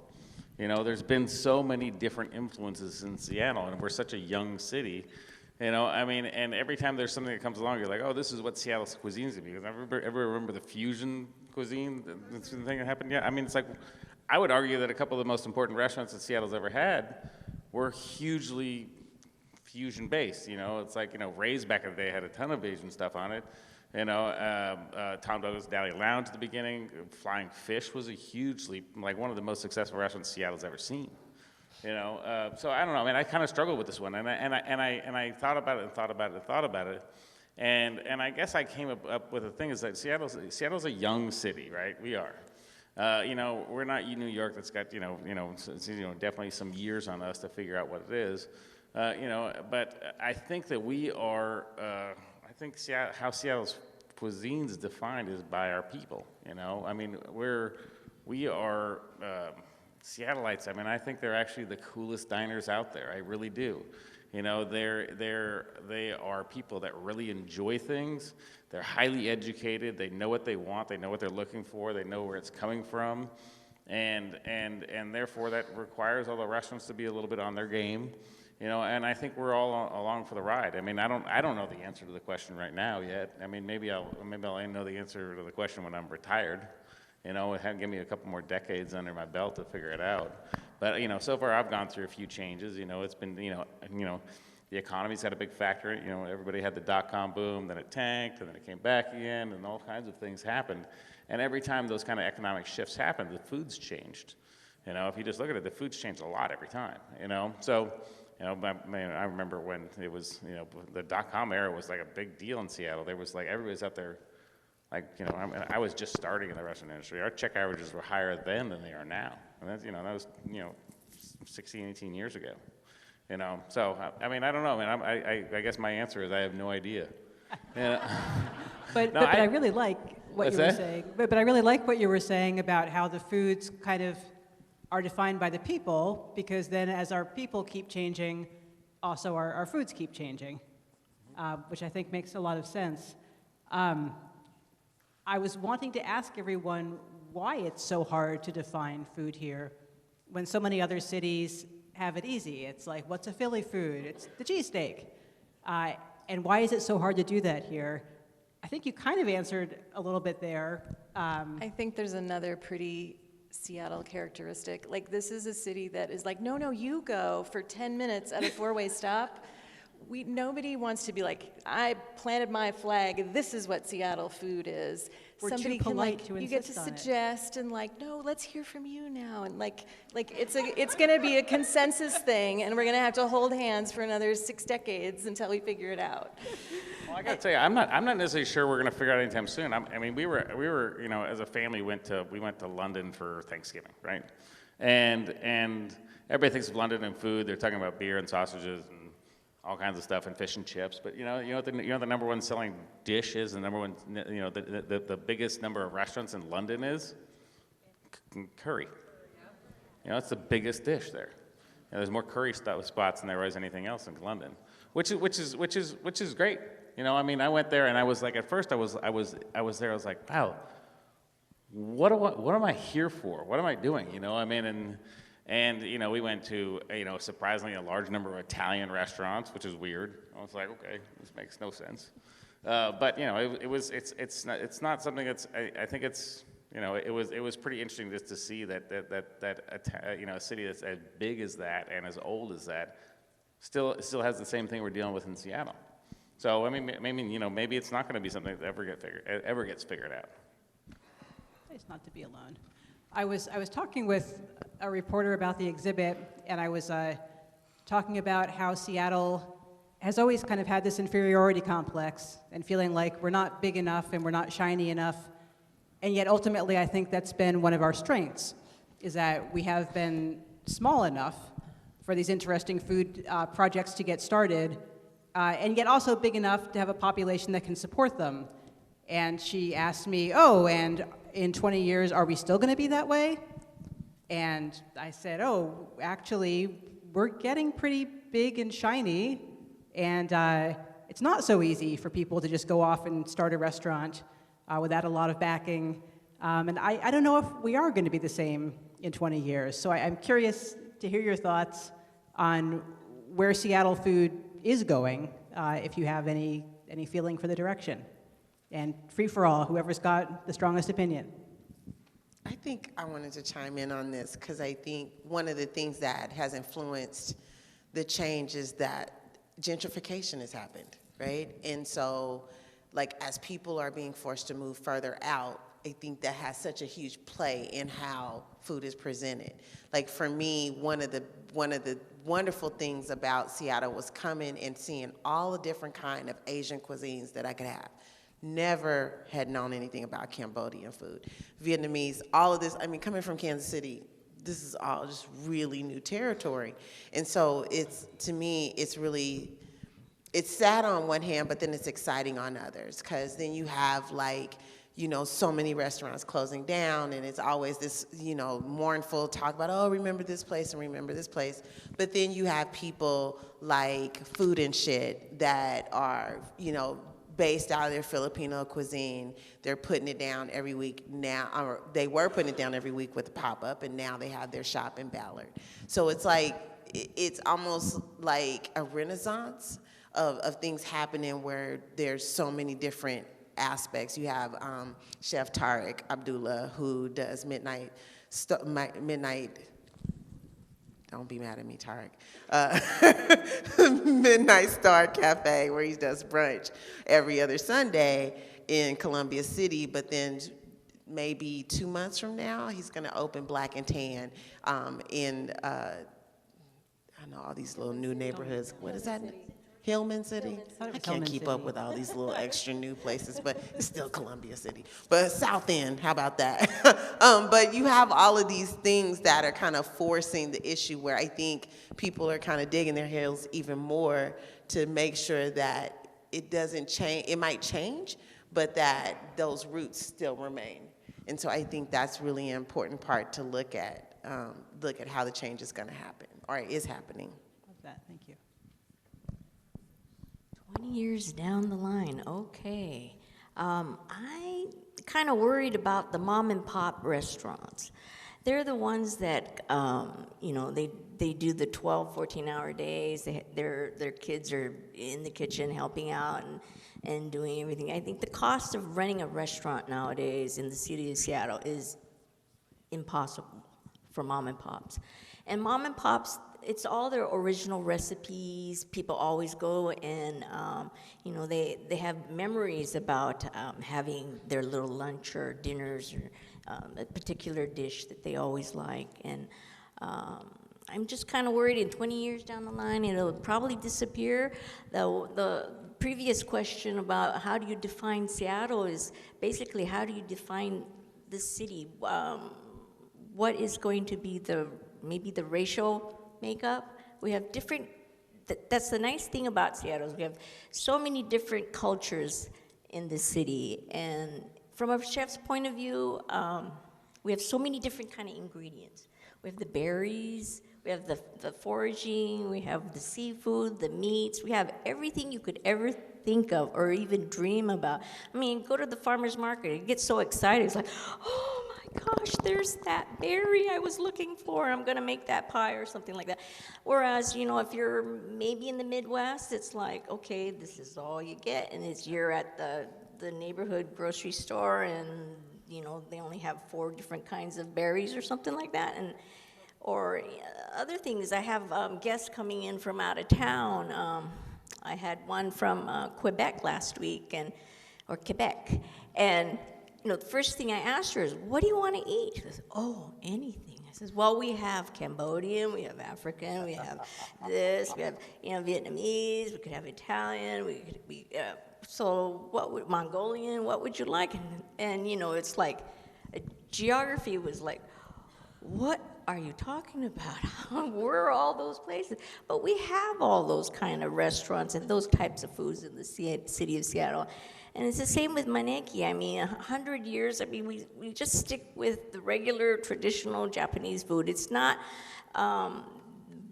There's been so many different influences in Seattle, and we're such a young city. And every time there's something that comes along, you're like, oh, this is what Seattle's cuisine is going to be. Because ever remember the fusion cuisine, the thing that happened? Yeah, it's like, I would argue that a couple of the most important restaurants that Seattle's ever had were hugely fusion-based. It's like, Ray's back in the day had a ton of Asian stuff on it. Tom Douglas Deli Lounge at the beginning. Flying Fish was a hugely, one of the most successful restaurants Seattle's ever seen. So I don't know. I kind of struggled with this one, and I thought about it, and I guess I came up with the thing is that Seattle's a young city, right? We are. We're not New York that's got definitely some years on us to figure out what it is. But I think that we are. I think how Seattle's cuisine's defined is by our people, you know? I mean, we are Seattleites. I mean, I think they're actually the coolest diners out there. I really do. You know, they are people that really enjoy things. They're highly educated. They know what they want. They know what they're looking for. They know where it's coming from. And therefore that requires all the restaurants to be a little bit on their game, you know, and I think we're all along for the ride. I mean, I don't know the answer to the question right now yet. I mean, maybe I'll know the answer to the question when I'm retired, you know, give me a couple more decades under my belt to figure it out. But, you know, so far I've gone through a few changes, you know, it's been, you know, the economy's had a big factor. You know, everybody had the dot-com boom, then it tanked, and then it came back again, and all kinds of things happened. And every time those kind of economic shifts happened, the food's changed. You know, if you just look at it, the food's changed a lot every time, you know? So, you know, I remember when it was, you know, the dot-com era was like a big deal in Seattle. There was like, everybody's out there, like, you know, I was just starting in the restaurant industry. Our check averages were higher then than they are now. And that's, you know, that was, you know, 16, 18 years ago. You know, so, I mean, I don't know, man. I guess my answer is I have no idea. You know? But I really like what you were saying. But I really like what you were saying about how the foods kind of are defined by the people, because then as our people keep changing, also our foods keep changing, which I think makes a lot of sense. I was wanting to ask everyone why it's so hard to define food here when so many other cities have it easy. It's like, what's a Philly food? It's the cheesesteak. And why is it so hard to do that here? I think you kind of answered a little bit there. I think there's another pretty Seattle characteristic. Like, this is a city that is like, no, you go for 10 minutes at a four-way stop. Nobody wants to be like, I planted my flag, this is what Seattle food is. We're Somebody too can, polite like, to you get to insist on it. suggest and like, no, let's hear from you now. And like it's gonna be a consensus thing, and we're gonna have to hold hands for another 6 decades until we figure it out. Well, I gotta tell you, I'm not necessarily sure we're gonna figure it out anytime soon. I mean, we were, you know, as a family we went to London for Thanksgiving, right? And everybody thinks of London and food. They're talking about beer and sausages and all kinds of stuff, and fish and chips. But you know the number one selling dish is, the number one, you know, the biggest number of restaurants in London is curry. You know, it's the biggest dish there. You know, there's more curry spots than there is anything else in London, which is great. You know, I mean, I went there and I was like, at first I was there. I was like, wow, what am I here for? What am I doing? You know, I mean, and you know, we went to, you know, surprisingly a large number of Italian restaurants, which is weird. I was like, okay, this makes no sense. But you know, it's not something that's. I think it's, you know, it was pretty interesting just to see that you know, a city that's as big as that and as old as that still has the same thing we're dealing with in Seattle. So I mean, you know, maybe it's not going to be something that ever gets figured out. It's not to be alone. I was talking with a reporter about the exhibit, and I was talking about how Seattle has always kind of had this inferiority complex and feeling like we're not big enough and we're not shiny enough, and yet ultimately I think that's been one of our strengths, is that we have been small enough for these interesting food projects to get started, and yet also big enough to have a population that can support them. And she asked me, oh, and in 20 years, are we still going to be that way? And I said, oh, actually, we're getting pretty big and shiny, and it's not so easy for people to just go off and start a restaurant without a lot of backing. And I don't know if we are going to be the same in 20 years. So I'm curious to hear your thoughts on where Seattle food is going, if you have any feeling for the direction. And free for all, whoever's got the strongest opinion. I think I wanted to chime in on this because I think one of the things that has influenced the change is that gentrification has happened, right? And so, like, as people are being forced to move further out, I think that has such a huge play in how food is presented. Like, for me, one of the wonderful things about Seattle was coming and seeing all the different kind of Asian cuisines that I could have. Never had known anything about Cambodian food, Vietnamese, all of this. I mean, coming from Kansas City, this is all just really new territory. And so to me, it's really it's sad on one hand, but then it's exciting on others, because then you have like, so many restaurants closing down, and it's always this, mournful talk about, oh, remember this place and remember this place. But then you have people like Food and Shit that are, based out of their Filipino cuisine. They're putting it down every week now, or they were putting it down every week with the pop-up, and now they have their shop in Ballard. So it's like, it's almost like a renaissance of things happening where there's so many different aspects. You have Chef Tariq Abdullah, who does midnight, don't be mad at me, Tariq, Midnight Star Cafe, where he does brunch every other Sunday in Columbia City, but then maybe 2 months from now, he's gonna open Black and Tan in, I know all these little new neighborhoods. What is that? Hillman City? I can't keep up with all these little extra new places, but it's still Columbia City. But South End, how about that? But you have all of these things that are kind of forcing the issue, where I think people are kind of digging their heels even more to make sure that it doesn't change. It might change, but that those roots still remain. And so I think that's really an important part to look at how the change is going to happen, or is happening. Love that. Thank you. 20 years down the line, okay. I kind of worried about the mom and pop restaurants. They're the ones that, they do the 12, 14-hour days. Their kids are in the kitchen helping out and doing everything. I think the cost of running a restaurant nowadays in the city of Seattle is impossible for mom and pops. And mom and pops, it's all their original recipes. People always go and, they have memories about having their little lunch or dinners or a particular dish that they always like. And I'm just kind of worried in 20 years down the line, it'll probably disappear. The previous question about how do you define Seattle is basically how do you define the city? What is going to be maybe the racial makeup? We have different, that's the nice thing about Seattle, is we have so many different cultures in the city. And from a chef's point of view, we have so many different kind of ingredients. We have the berries, we have the foraging, we have the seafood, the meats, we have everything you could ever think of or even dream about. I mean, go to the farmer's market, it gets so excited, it's like, oh my gosh, there's that berry I was looking for, I'm gonna make that pie or something like that. Whereas, if you're maybe in the Midwest, it's like, okay, this is all you get, and you're at the neighborhood grocery store, and they only have 4 different kinds of berries or something like that. Or other things, I have guests coming in from out of town. I had one from Quebec last week, or Quebec, and the first thing I asked her is, what do you want to eat? She goes, oh, anything. I says, well, we have Cambodian, we have African, we have this, we have Vietnamese, we could have Italian, so Mongolian, what would you like? And it's like, geography was like, what are you talking about? Where are all those places? But we have all those kind of restaurants and those types of foods in the city of Seattle. And it's the same with Maneki. I mean, 100 years, we just stick with the regular traditional Japanese food. It's not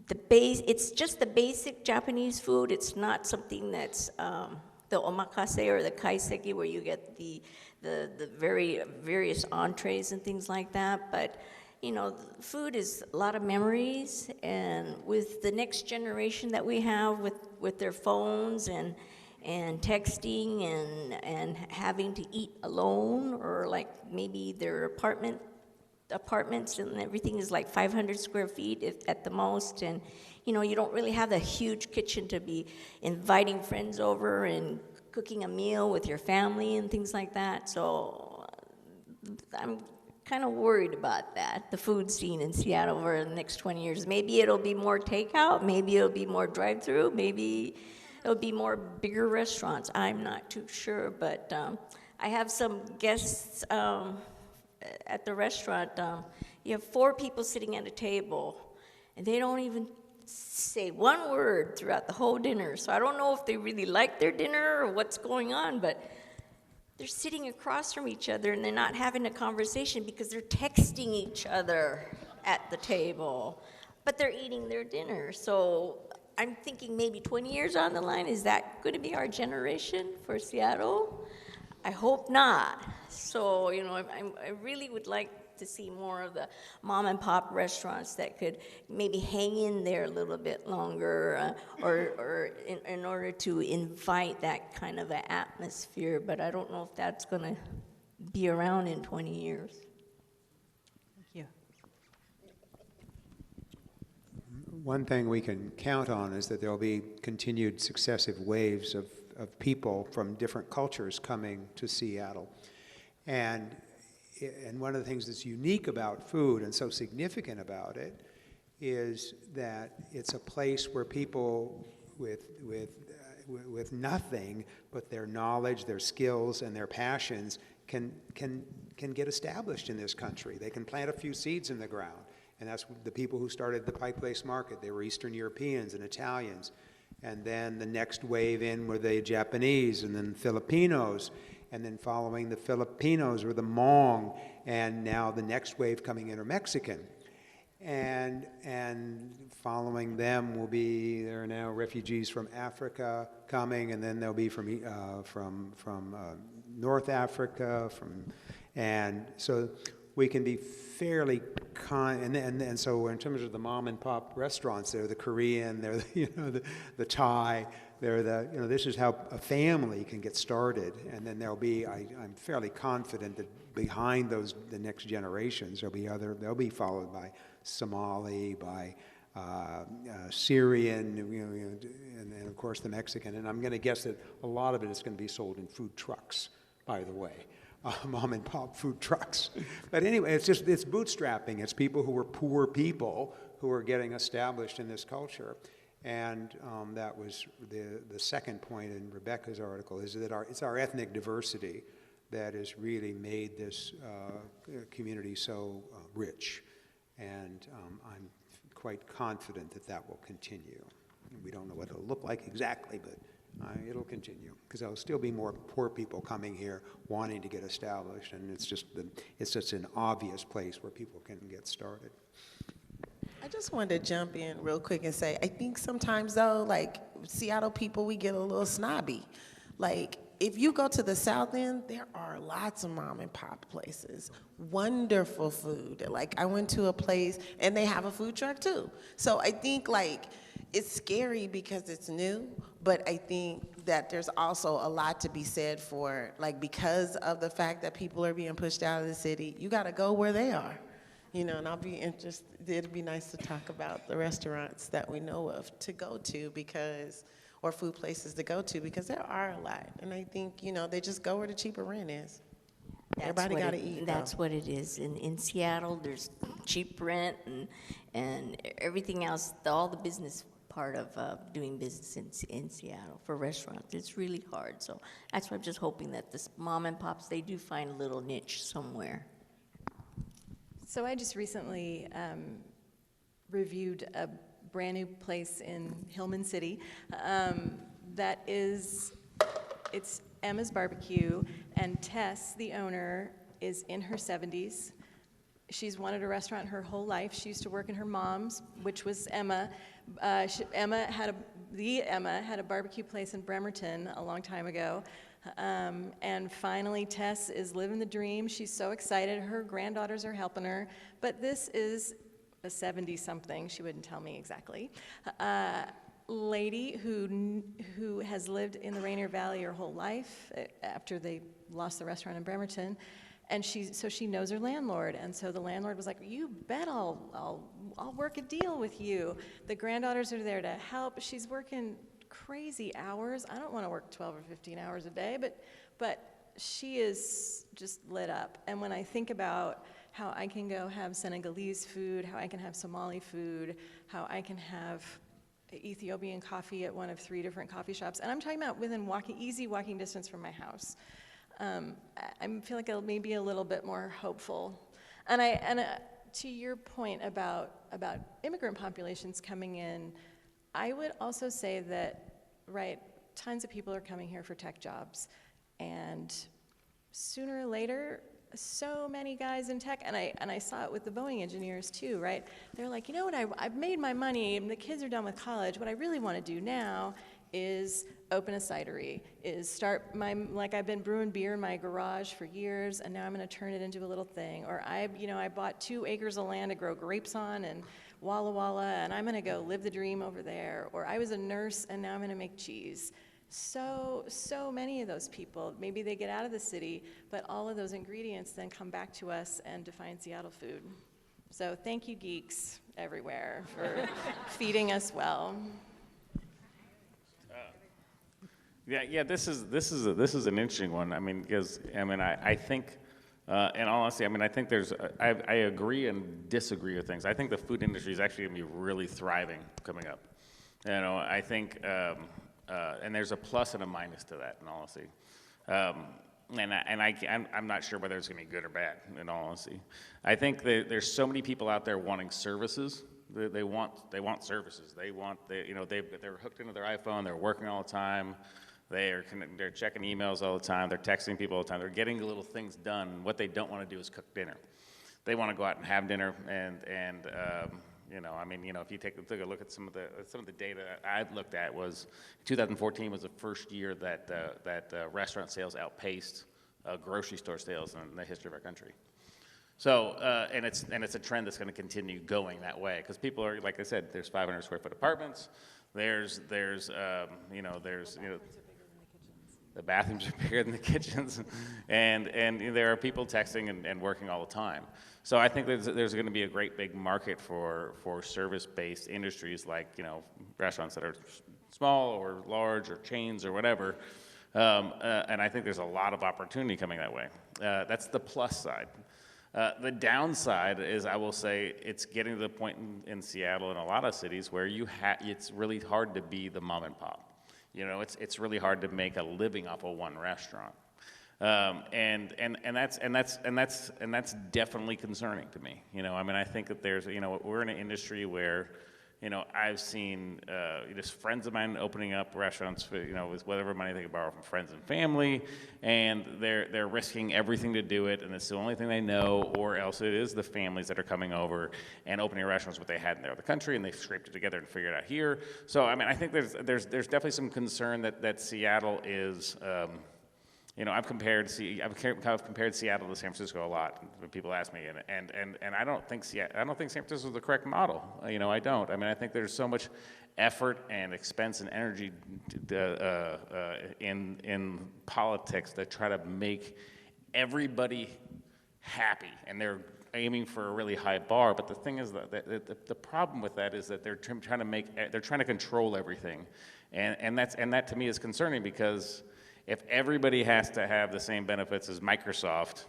it's just the basic Japanese food. It's not something that's the omakase or the kaiseki, where you get the very various entrees and things like that. But food is a lot of memories, and with the next generation that we have with their phones and texting and having to eat alone, or like maybe their apartments and everything is like 500 square feet at the most, and you don't really have a huge kitchen to be inviting friends over and cooking a meal with your family and things like that. So I'm kind of worried about that, the food scene in Seattle over the next 20 years. Maybe it'll be more takeout, maybe it'll be more drive-through, maybe it'll be more bigger restaurants. I'm not too sure, but I have some guests at the restaurant. You have 4 people sitting at a table, and they don't even say one word throughout the whole dinner. So I don't know if they really like their dinner or what's going on, but they're sitting across from each other and they're not having a conversation because they're texting each other at the table, but they're eating their dinner. So I'm thinking maybe 20 years on the line, is that going to be our generation for Seattle? I hope not. So, you know, I really would like to see more of the mom and pop restaurants that could maybe hang in there a little bit longer, or in order to invite that kind of an atmosphere. But I don't know if that's going to be around in 20 years. Thank you. One thing we can count on is that there will be continued successive waves of people from different cultures coming to Seattle. And one of the things that's unique about food and so significant about it is that it's a place where people with nothing but their knowledge, their skills, and their passions can get established in this country. They can plant a few seeds in the ground. And that's the people who started the Pike Place Market. They were Eastern Europeans and Italians. And then the next wave in were the Japanese, and then Filipinos. And then following the Filipinos were the Hmong, and now the next wave coming in are Mexican. And following them will be, there are now refugees from Africa coming, and then there'll be from North Africa, and so we can be fairly and so in terms of the mom and pop restaurants, they're the Korean, they're the Thai, they're this is how a family can get started, and then there'll be I'm fairly confident that behind the next generations they'll be followed by Somali, by Syrian, and of course the Mexican, and I'm going to guess that a lot of it is going to be sold in food trucks, by the way. Mom and pop food trucks. But anyway, it's bootstrapping. It's people who were poor people who are getting established in this culture. And that was the second point in Rebekah's article, is that it's our ethnic diversity that has really made this community so rich. And I'm quite confident that will continue. We don't know what it'll look like exactly, but it'll continue, because there'll still be more poor people coming here wanting to get established, and it's just an obvious place where people can get started. I just wanted to jump in real quick and say, I think sometimes though, like Seattle people, we get a little snobby. Like if you go to the South End, there are lots of mom and pop places, wonderful food. Like I went to a place and they have a food truck too. So I think like it's scary because it's new, but I think that there's also a lot to be said for, like, because of the fact that people are being pushed out of the city, you gotta go where they are, and I'll be interested, it'd be nice to talk about the restaurants that we know of to go to or food places to go to, because there are a lot, and I think, they just go where the cheaper rent is. Everybody gotta eat. That's what it is. In Seattle, there's cheap rent and everything else, all the business part of doing business in Seattle for restaurants. It's really hard. So that's why I'm just hoping that this mom and pops, they do find a little niche somewhere. So I just recently reviewed a brand new place in Hillman City it's Emma's Barbecue, and Tess, the owner, is in her 70s. She's wanted a restaurant her whole life. She used to work in her mom's, which was Emma. Emma had a barbecue place in Bremerton a long time ago. And finally, Tess is living the dream. She's so excited. Her granddaughters are helping her. But this is a 70-something, she wouldn't tell me exactly, lady who has lived in the Rainier Valley her whole life after they lost the restaurant in Bremerton. And so she knows her landlord, and so the landlord was like, "You bet I'll work a deal with you." The granddaughters are there to help. She's working crazy hours. I don't want to work 12 or 15 hours a day, but she is just lit up. And when I think about how I can go have Senegalese food, how I can have Somali food, how I can have Ethiopian coffee at one of 3 different coffee shops, and I'm talking about within easy walking distance from my house. I feel like I'll maybe a little bit more hopeful. And to your point about about immigrant populations coming in, I would also say that, right, tons of people are coming here for tech jobs, and sooner or later, so many guys in tech, and I saw it with the Boeing engineers too, right? They're like, you know what, I've made my money, and the kids are done with college. What I really want to do now is open a cidery, is start like I've been brewing beer in my garage for years, and now I'm going to turn it into a little thing. Or I bought 2 acres of land to grow grapes on, and Walla Walla, and I'm going to go live the dream over there. Or I was a nurse, and now I'm going to make cheese. So many of those people, maybe they get out of the city, but all of those ingredients then come back to us and define Seattle food. So thank you, geeks everywhere, for feeding us well. Yeah. This is an interesting one. I mean, because I think, in all honesty, I think I agree and disagree with things. I think the food industry is actually going to be really thriving coming up. I think. And there's a plus and a minus to that, in all honesty. I'm not sure whether it's going to be good or bad, in all honesty. I think there's so many people out there wanting services. They want services. They're hooked into their iPhone. They're working all the time. They're checking emails all the time. They're texting people all the time. They're getting little things done. What they don't want to do is cook dinner. They want to go out and have dinner if you take a look at some of the data I've looked at, was 2014 was the first year that restaurant sales outpaced grocery store sales in the history of our country. So and it's a trend that's going to continue going that way, because people are, like I said, there's 500 square foot apartments. There's the bathrooms are bigger than the kitchens, and there are people texting and working all the time. So I think there's going to be a great big market for service-based industries, like restaurants that are small or large or chains or whatever. And I think there's a lot of opportunity coming that way. That's the plus side. The downside is, I will say, it's getting to the point in Seattle and a lot of cities where it's really hard to be the mom and pop. It's really hard to make a living off of one restaurant, and that's definitely concerning to me. I think that there's we're in an industry where I've seen just friends of mine opening up restaurants for, with whatever money they can borrow from friends and family, and they're risking everything to do it, and it's the only thing they know, or else it is the families that are coming over and opening restaurants what they had in their other country, and they've scraped it together and figured it out here. So I think there's definitely some concern that Seattle is. I've compared Seattle to San Francisco a lot when people ask me, and I don't think San Francisco is the correct model. I don't. I think there's so much effort and expense and energy in politics that try to make everybody happy, and they're aiming for a really high bar. But the thing is that the problem with that is that they're trying to control everything, and that to me is concerning, because if everybody has to have the same benefits as Microsoft,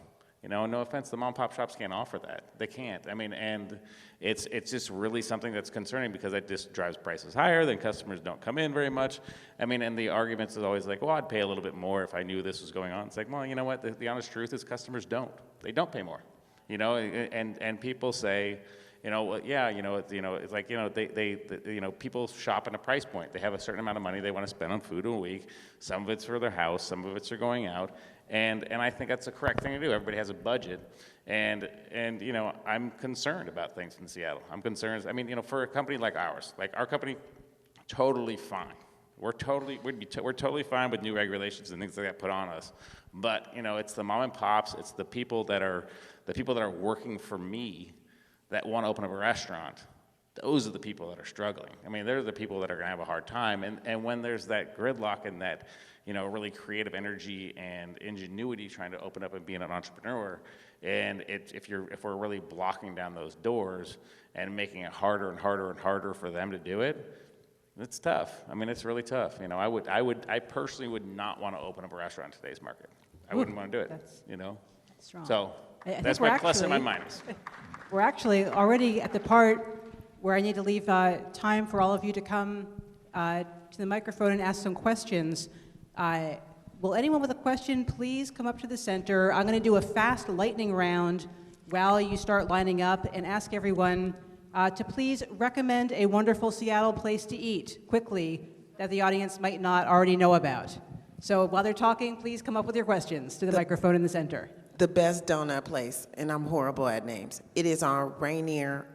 no offense, the mom and pop shops can't offer that. They can't. And it's just really something that's concerning, because it just drives prices higher. Then customers don't come in very much. And the arguments is always like, well, I'd pay a little bit more if I knew this was going on. It's like, well, you know what? The honest truth is customers don't. They don't pay more. And people say, it's like, they people shop at a price point. They have a certain amount of money they want to spend on food a week. Some of it's for their house, some of it's for going out, and I think that's the correct thing to do. Everybody has a budget, and I'm concerned about things in Seattle. I'm concerned. For a company like ours, like our company, totally fine. We're totally fine with new regulations and things like that put on us. But it's the mom and pops. It's the people that are working for me that want to open up a restaurant. Those are the people that are struggling. They're the people that are going to have a hard time. And when there's that gridlock and that, really creative energy and ingenuity trying to open up and being an entrepreneur, and if we're really blocking down those doors and making it harder and harder and harder for them to do it, it's tough. It's really tough. I personally would not want to open up a restaurant in today's market. I wouldn't want to do it. That's strong. So that's my plus and my minus. We're actually already at the part where I need to leave time for all of you to come to the microphone and ask some questions. Will anyone with a question please come up to the center? I'm going to do a fast lightning round while you start lining up, and ask everyone to please recommend a wonderful Seattle place to eat quickly that the audience might not already know about. So while they're talking, please come up with your questions to the microphone in the center. The best donut place, and I'm horrible at names. It is on Rainier,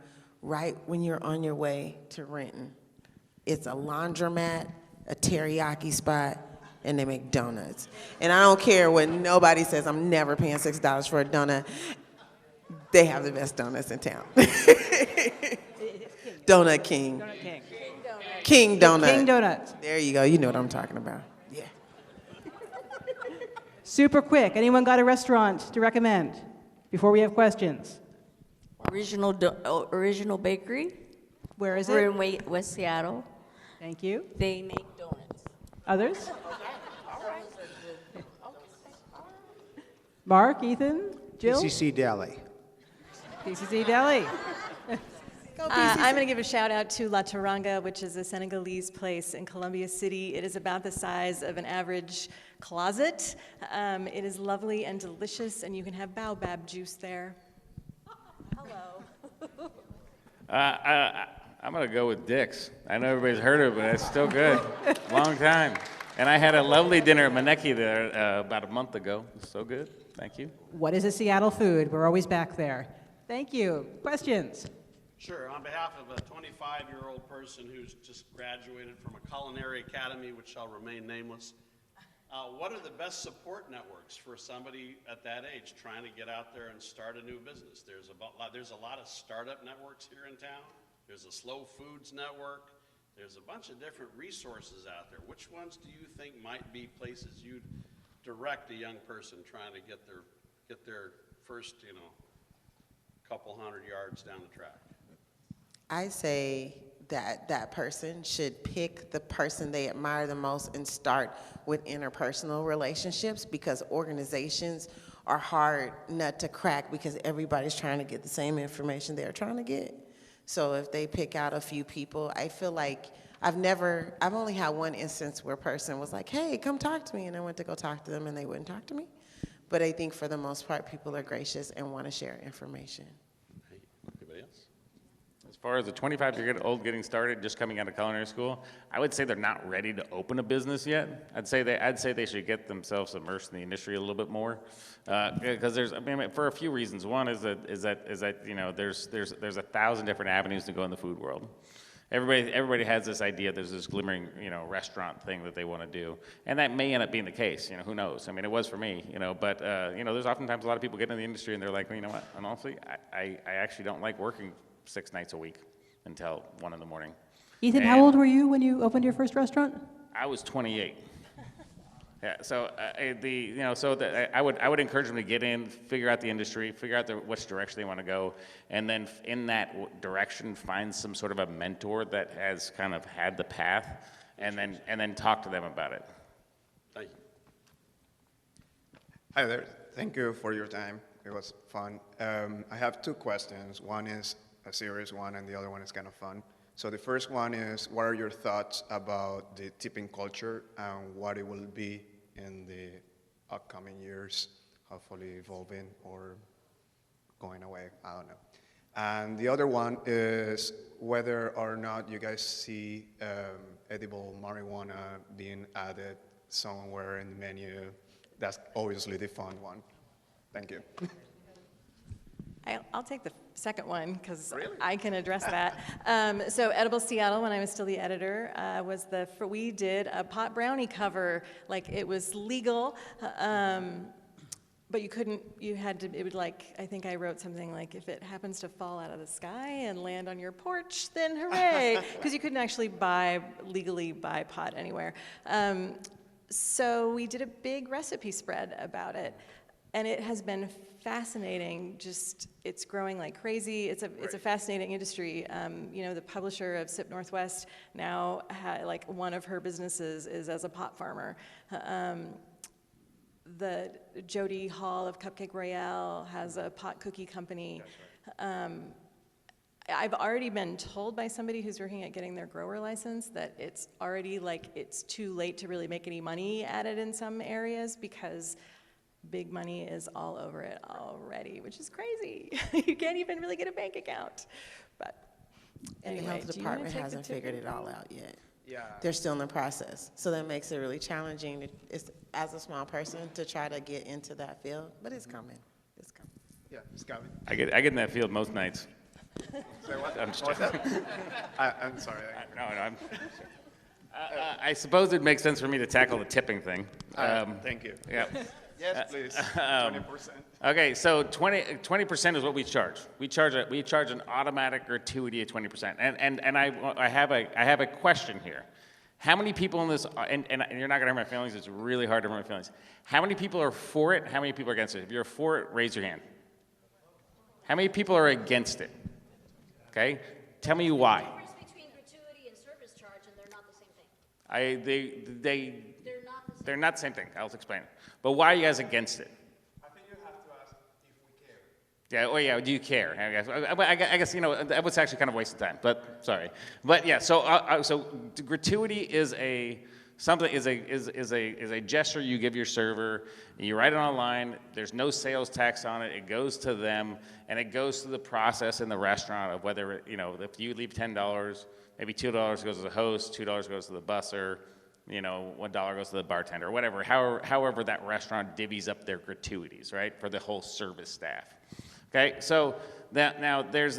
right when you're on your way to Renton. It's a laundromat, a teriyaki spot, and they make donuts. And I don't care what nobody says, I'm never paying $6 for a donut. They have the best donuts in town. Donut King. Donut King. King Donut. King Donuts. There you go, you know what I'm talking about. Yeah. Super quick. Anyone got a restaurant to recommend before we have questions? Original Bakery. Where is We're it? in West Seattle. Thank you. They make donuts. Others? Mark, Ethan, Jill? PCC Deli. PCC Deli. I'm going to give a shout out to La Teranga, which is a Senegalese place in Columbia City. It is about the size of an average closet. It is lovely and delicious, and you can have baobab juice there. Hello. I'm gonna go with Dick's. I know everybody's heard of it, but it's still good. Long time. And I had a lovely dinner at Maneki there about a month ago. It was so good. Thank you. What is a Seattle food? We're always back there. Thank you. Questions? Sure. On behalf of a 25-year-old person who's just graduated from a culinary academy, which shall remain nameless, what are the best support networks for somebody at that age trying to get out there and start a new business? There's a lot of startup networks here in town. There's a Slow Foods network. There's a bunch of different resources out there. Which ones do you think might be places you'd direct a young person trying to get their first, couple hundred yards down the track? I say that that person should pick the person they admire the most and start with interpersonal relationships, because organizations are hard nut to crack because everybody's trying to get the same information they're trying to get. So if they pick out a few people, I feel like I've only had one instance where a person was like, hey, come talk to me, and I went to go talk to them and they wouldn't talk to me. But I think for the most part, people are gracious and want to share information. Anybody else? As far as the 25-year-old getting started, just coming out of culinary school, I would say they're not ready to open a business yet. I'd say they should get themselves immersed in the industry a little bit more, because for a few reasons. One is that there's 1,000 different avenues to go in the food world. Everybody has this idea. There's this glimmering, restaurant thing that they want to do, and that may end up being the case. Who knows? I mean, it was for me. But there's oftentimes a lot of people get in the industry and they're like, well, you know what? And honestly, I actually don't like working 6 nights a week until 1 in the morning. Ethan, how old were you when you opened your first restaurant? I was 28. Yeah, so I would encourage them to get in, figure out the industry, figure out which direction they want to go, and then in that direction find some sort of a mentor that has kind of had the path, and then talk to them about it. Thank you. Hi there. Thank you for your time. It was fun. I have 2 questions. One is a serious one, and the other one is kind of fun. So the first one is, what are your thoughts about the tipping culture and what it will be in the upcoming years, hopefully evolving or going away? I don't know. And the other one is whether or not you guys see edible marijuana being added somewhere in the menu. That's obviously the fun one. Thank you. I'll take the second one because I can address that. So Edible Seattle, when I was still the editor, we did a pot brownie cover. Like, it was legal, but you couldn't, it would, like, I think I wrote something like, if it happens to fall out of the sky and land on your porch, then hooray, because you couldn't actually legally buy pot anywhere. So we did a big recipe spread about it. And it has been fascinating. It's growing like crazy. It's a fascinating industry. The publisher of Sip Northwest now, one of her businesses is as a pot farmer. The Jody Hall of Cupcake Royale has a pot cookie company. I've already been told by somebody who's working at getting their grower license that it's already it's too late to really make any money at it in some areas because big money is all over it already, which is crazy. You can't even really get a bank account. But And the Anyway, health do you wanna department take the hasn't figured tipping it all thing? out yet. Yeah. They're still in the process. So that makes it really challenging as a small person to try to get into that field, but it's coming. It's coming. Yeah, it's coming. I get in that field most nights. Say what? I'm just What's that? I'm sorry. No, I suppose it makes sense for me to tackle the tipping thing. Thank you. Yeah. Yes, please. 20%. Okay, so 20% is what we charge. We charge an automatic gratuity of 20%. And I have a question here. How many people in this, and you're not gonna hurt my feelings, it's really hard to hurt my feelings. How many people are for it? How many people are against it? If you're for it, raise your hand. How many people are against it? Okay, tell me why. The difference between gratuity and service charge, and they're not the same thing. They're not the same thing. I'll explain it. But why are you guys against it? I think you have to ask if we care. Yeah, oh yeah, do you care? I guess, you know, that was actually kind of a waste of time, but sorry. But yeah, so gratuity is a gesture you give your server. You write it online. There's no sales tax on it. It goes to them, and it goes through the process in the restaurant of whether, you know, if you leave $10, maybe $2 goes to the host, $2 goes to the busser, you know, $1 goes to the bartender, or whatever. However that restaurant divvies up their gratuities, right, for the whole service staff. Okay, so that now there's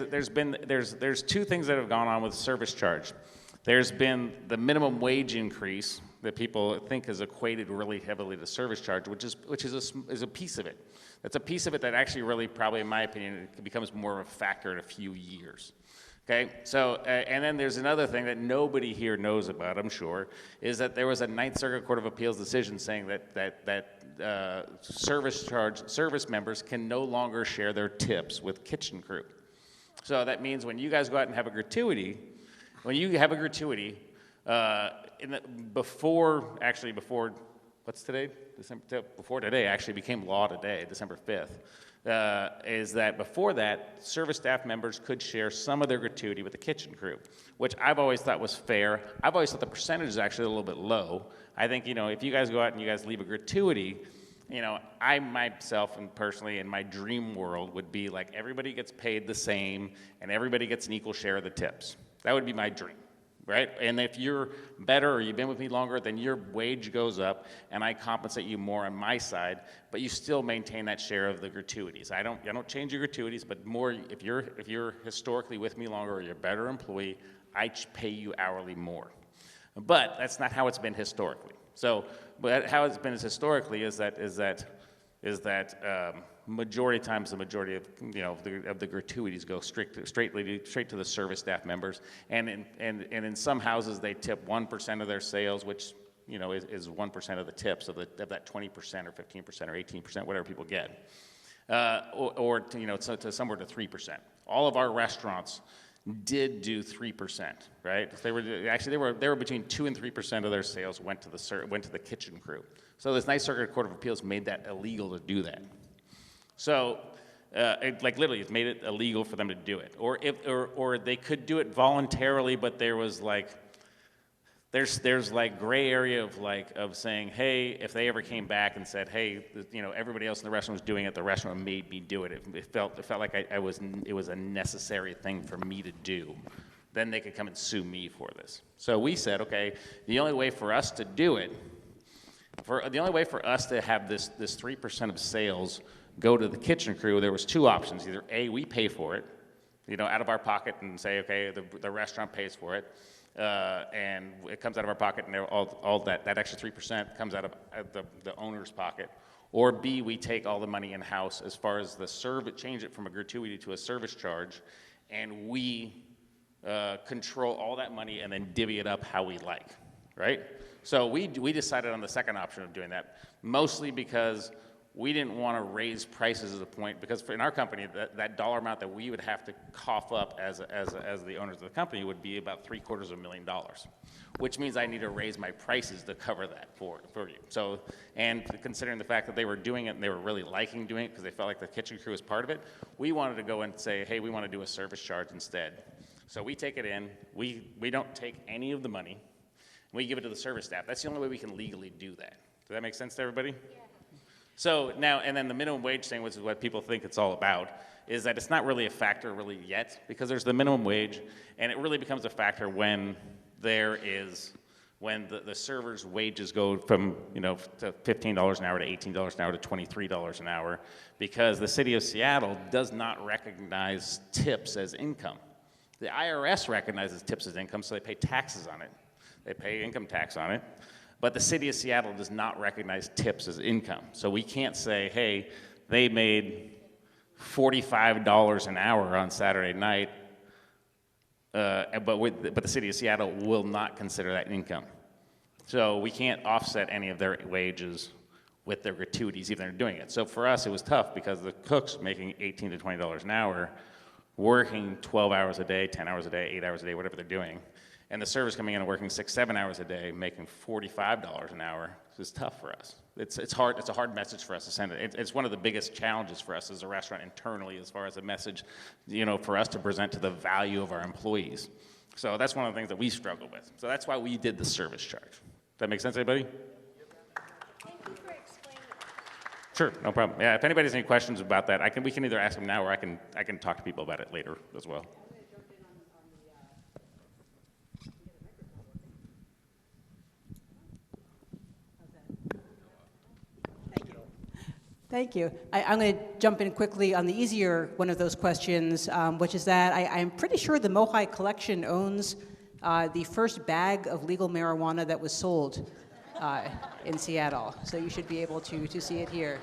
two things that have gone on with service charge. There's been the minimum wage increase that people think is equated really heavily to service charge, which is a piece of it. That's a piece of it that actually really, probably in my opinion, it becomes more of a factor in a few years. Okay, so, and then there's another thing that nobody here knows about, I'm sure, is that there was a Ninth Circuit Court of Appeals decision saying that service members can no longer share their tips with kitchen crew. So that means when you guys go out and have a gratuity, before what's today? Before today actually became law today, December 5th. Is that before that, service staff members could share some of their gratuity with the kitchen crew, which I've always thought was fair. I've always thought the percentage is actually a little bit low. I think, you know, if you guys go out and you guys leave a gratuity, you know, I myself and personally in my dream world would be like everybody gets paid the same and everybody gets an equal share of the tips. That would be my dream. Right? And if you're better or you've been with me longer, then your wage goes up and I compensate you more on my side, but you still maintain that share of the gratuities. I don't change your gratuities, but more if you're historically with me longer or you're a better employee, I pay you hourly more. But that's not how it's been historically. So, but how it's been historically is that majority of times the majority of, you know, of the gratuities go straight to the service staff members, and in some houses they tip 1% of their sales, which, you know, is 1% of the tips of that 20% or 15% or 18%, whatever people get, or to, you know, to somewhere to 3%. All of our restaurants did do 3%, right? They were between 2 and 3% of their sales went to the kitchen crew. So this Ninth Circuit Court of Appeals made that illegal to do that. So, literally, it's made it illegal for them to do it, or they could do it voluntarily, but there was there's gray area of saying, hey, if they ever came back and said, hey, you know, everybody else in the restaurant was doing it, the restaurant made me do it. It felt like it was a necessary thing for me to do. Then they could come and sue me for this. So we said, okay, the only way for us to do it, the only way for us to have this 3% of sales go to the kitchen crew, there was two options. Either A, we pay for it, you know, out of our pocket and say, okay, the restaurant pays for it, and it comes out of our pocket, and all that extra 3% comes out of the owner's pocket. Or B, we take all the money in-house as far as change it from a gratuity to a service charge, and we control all that money and then divvy it up how we like, right? So we decided on the second option of doing that, mostly because we didn't want to raise prices at a point, because in our company, that dollar amount that we would have to cough up as the owners of the company would be about $750,000, which means I need to raise my prices to cover that for you. So, and considering the fact that they were doing it and they were really liking doing it because they felt like the kitchen crew was part of it, we wanted to go and say, hey, we want to do a service charge instead. So we take it in, we don't take any of the money, we give it to the service staff. That's the only way we can legally do that. Does that make sense to everybody? Yeah. So now, and then the minimum wage thing, which is what people think it's all about, is that it's not really a factor really yet, because there's the minimum wage, and it really becomes a factor when when the servers' wages go from, to $15 an hour to $18 an hour to $23 an hour, because the city of Seattle does not recognize tips as income. The IRS recognizes tips as income, so they pay taxes on it. They pay income tax on it. But the city of Seattle does not recognize tips as income. So we can't say, hey, they made $45 an hour on Saturday night, but the city of Seattle will not consider that income. So we can't offset any of their wages with their gratuities, even though they're doing it. So for us, it was tough because the cook's making $18 to $20 an hour, working 12 hours a day, 10 hours a day, 8 hours a day, whatever they're doing. And the servers coming in and working 6, 7 hours a day, making $45 an hour. It's tough for us. It's hard. It's a hard message for us to send. It's one of the biggest challenges for us as a restaurant internally, as far as a message, for us to present to the value of our employees. So that's one of the things that we struggle with. So that's why we did the service charge. Does that make sense, anybody? Thank you for explaining. Sure, no problem. Yeah, if anybody has any questions about that, we can either ask them now, or I can talk to people about it later as well. Thank you. I'm going to jump in quickly on the easier one of those questions, which is that I'm pretty sure the MOHAI collection owns the first bag of legal marijuana that was sold in Seattle. So you should be able to see it here.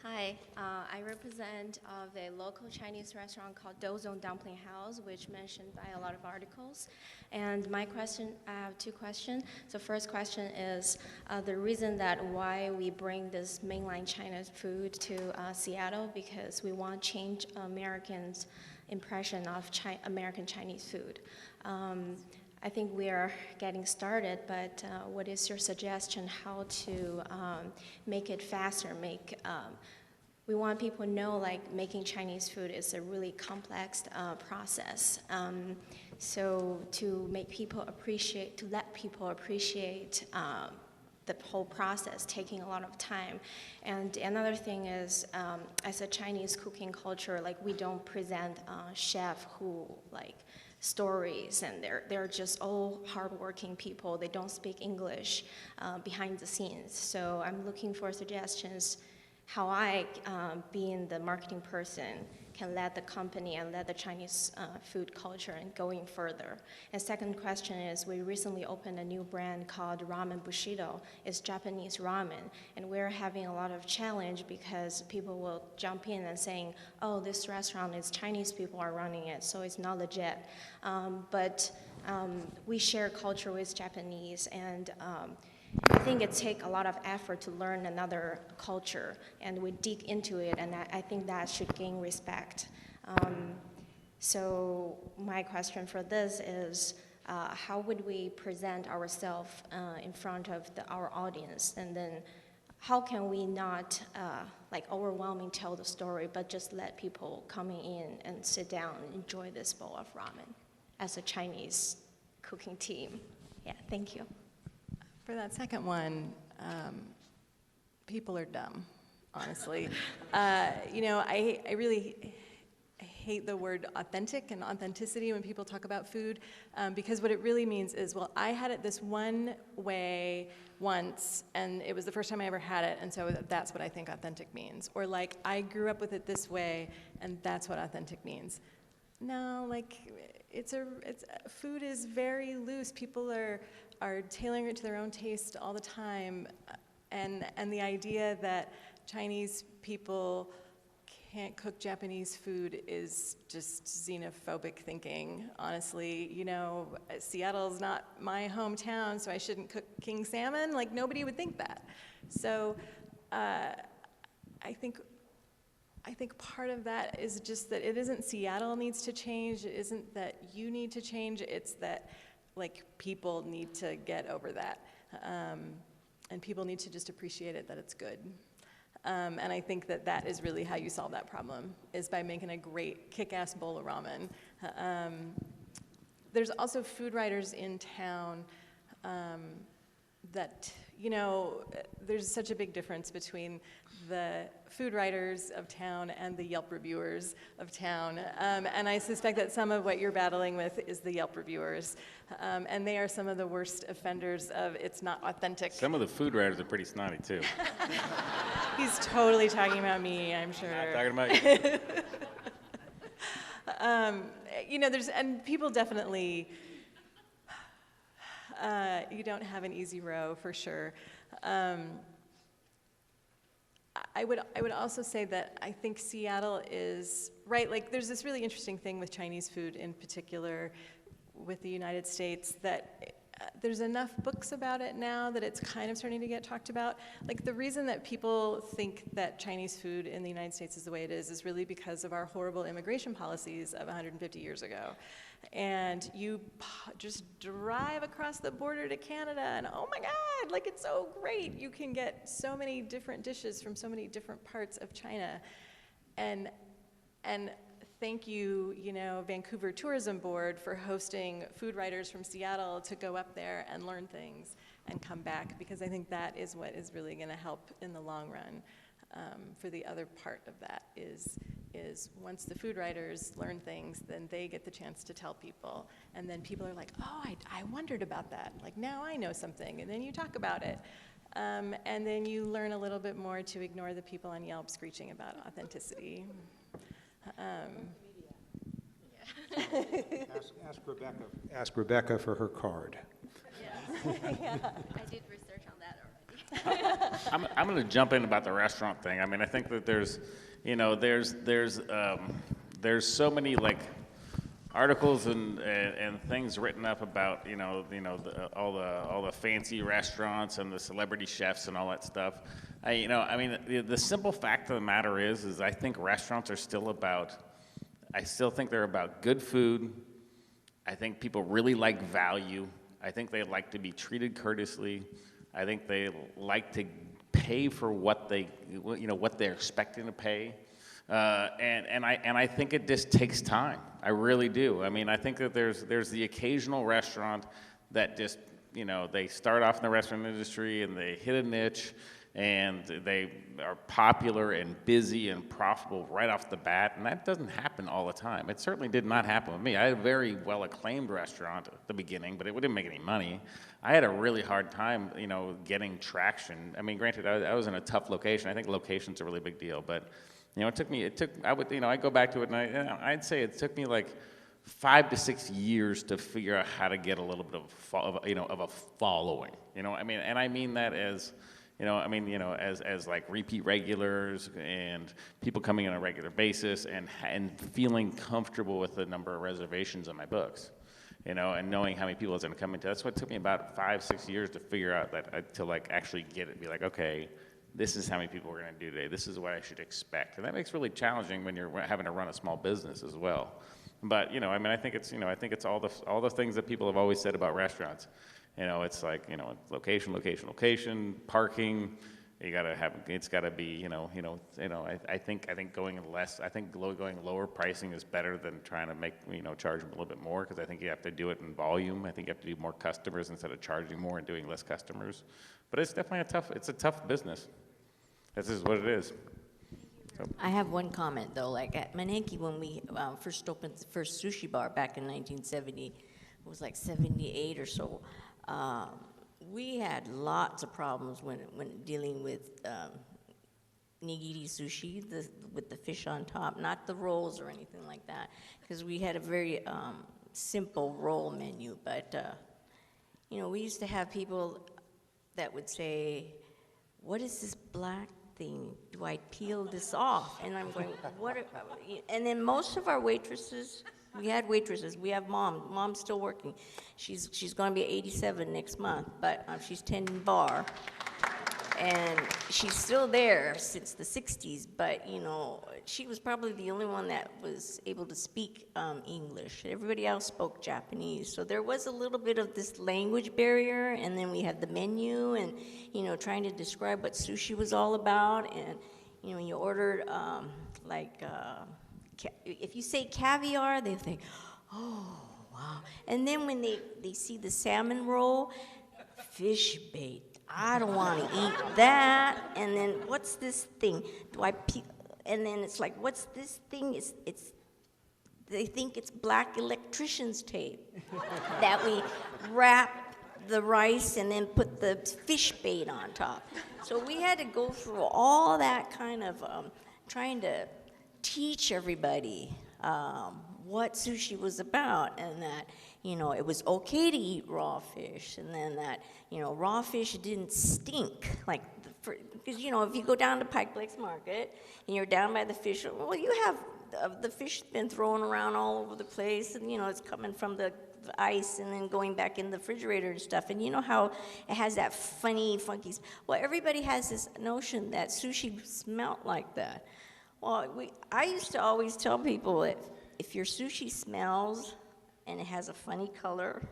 Hi, I represent a local Chinese restaurant called Dozone Dumpling House, which mentioned by a lot of articles. And I have 2 questions. So first question is the reason that why we bring this mainline China food to Seattle, because we want to change Americans' impression of American Chinese food. I think we are getting started, but what is your suggestion how to make it faster, we want people to know making Chinese food is a really complex process. So to make people appreciate, to let people appreciate the whole process, taking a lot of time. And another thing is, as a Chinese cooking culture, we don't present chef who stories, and they're just all hardworking people. They don't speak English behind the scenes. So I'm looking for suggestions how I, being the marketing person, can let the company and let the Chinese food culture and going further. And second question is, we recently opened a new brand called Ramen Bushido. It's Japanese ramen, and we're having a lot of challenge because people will jump in and saying, oh, this restaurant is Chinese people are running it, so it's not legit. But we share culture with Japanese, and I think it takes a lot of effort to learn another culture, and we dig into it, and I think that should gain respect. So my question for this is, how would we present ourselves in front of our audience, and then how can we not overwhelming tell the story, but just let people coming in and sit down and enjoy this bowl of ramen as a Chinese cooking team? Yeah, thank you. For that second one, people are dumb, honestly. I really hate the word authentic and authenticity when people talk about food, because what it really means is, well, I had it this one way once, and it was the first time I ever had it, and so that's what I think authentic means. Or I grew up with it this way, and that's what authentic means. No, food is very loose. People are tailoring it to their own taste all the time, and the idea that Chinese people can't cook Japanese food is just xenophobic thinking, honestly. Seattle's not my hometown, so I shouldn't cook king salmon. Nobody would think that. So I think part of that is just that it isn't Seattle needs to change, it isn't that you need to change, it's that people need to get over that. And people need to just appreciate it, that it's good. And I think that is really how you solve that problem, is by making a great kick-ass bowl of ramen. There's also food writers in town that, you know, there's such a big difference between the food writers of town and the Yelp reviewers of town. And I suspect that some of what you're battling with is the Yelp reviewers. And they are some of the worst offenders of it's not authentic. Some of the food writers are pretty snotty too. He's totally talking about me, I'm sure. Not talking about you. You know, and people definitely, you don't have an easy row for sure. I would also say that I think Seattle is, right, like there's this really interesting thing with Chinese food in particular with the United States that there's enough books about it now that it's kind of starting to get talked about. Like the reason that people think that Chinese food in the United States is the way it is really because of our horrible immigration policies of 150 years ago. And you just drive across the border to Canada and oh my God, like it's so great. You can get so many different dishes from so many different parts of China. And thank you, you know, Vancouver Tourism Board for hosting food writers from Seattle to go up there and learn things and come back, because I think that is what is really going to help in the long run. For the other part of that is once the food writers learn things, then they get the chance to tell people, and then people are like, oh, I wondered about that. Like now I know something, and then you talk about it. And then you learn a little bit more to ignore the people on Yelp screeching about authenticity. Ask Rebekah for her card. Yeah. I did research on that already. I'm going to jump in about the restaurant thing. I mean, I think that there's so many like articles and things written up about all the fancy restaurants and the celebrity chefs and all that stuff. The simple fact of the matter is I think restaurants are still about. I still think they're about good food. I think people really like value. I think they like to be treated courteously. I think they like to pay for what they're expecting to pay. And I think it just takes time. I really do. I mean, I think that there's the occasional restaurant that just, they start off in the restaurant industry and they hit a niche and they are popular and busy and profitable right off the bat, and that doesn't happen all the time. It certainly did not happen with me. I had a very well-acclaimed restaurant at the beginning, but it didn't make any money. I had a really hard time, getting traction. I mean, granted, I was in a tough location. I think location's a really big deal, but I go back to it, and I'd say it took me like 5 to 6 years to figure out how to get a little bit of a following. And I mean that as. As like repeat regulars and people coming on a regular basis and feeling comfortable with the number of reservations on my books, and knowing how many people is going to come into. That's what took me about 5-6 years to figure out that to like actually get it, be like, okay, this is how many people we're going to do today. This is what I should expect, and that makes it really challenging when you're having to run a small business as well. But I think it's all the things that people have always said about restaurants. It's like, location, parking. You gotta have. It's gotta be. I think going lower pricing is better than trying to make charge them a little bit more, because I think you have to do it in volume. I think you have to do more customers instead of charging more and doing less customers. But it's definitely a tough business. This is what it is. So. I have one comment though. Like at Maneki, when we first opened the first sushi bar back in 1970, it was like 78 or so. We had lots of problems when dealing with nigiri sushi, with the fish on top, not the rolls or anything like that, because we had a very simple roll menu. But we used to have people that would say, "What is this black thing? Do I peel this off?" And I'm going, "What?" And then most of our waitresses. We had waitresses. We have mom. Mom's still working. She's going to be 87 next month, but she's tending bar, and she's still there since the 60s. But she was probably the only one that was able to speak English. Everybody else spoke Japanese, so there was a little bit of this language barrier. And then we had the menu, and trying to describe what sushi was all about. And you ordered if you say caviar, they think, oh, wow. And then when they see the salmon roll, fish bait. I don't want to eat that. And then what's this thing? And then it's like, what's this thing? They think it's black electrician's tape that we wrap the rice and then put the fish bait on top. So we had to go through all that kind of trying to teach everybody what sushi was about, and that, it was okay to eat raw fish, and then that, raw fish didn't stink. Like, because, if you go down to Pike Place Market and you're down by the fish, well, you have the fish been thrown around all over the place, and, it's coming from the ice and then going back in the refrigerator and stuff, and you know how it has that funky, well, everybody has this notion that sushi smelled like that. Well, I used to always tell people that if your sushi smells and it has a funny color,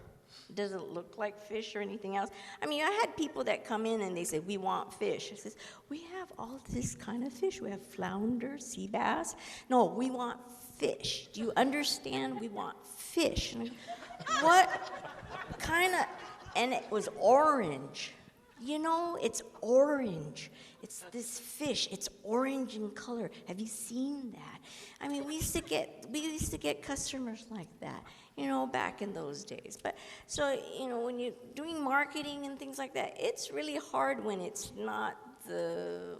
it doesn't look like fish or anything else. I mean, I had people that come in and they say, we want fish. I says, we have all this kind of fish. We have flounder, sea bass. No, we want fish. Do you understand? We want fish. And what kind of, and it was orange. It's orange. It's this fish. It's orange in color. Have you seen that? I mean, we used to get customers like that, back in those days. But so, when you're doing marketing and things like that, it's really hard when it's not the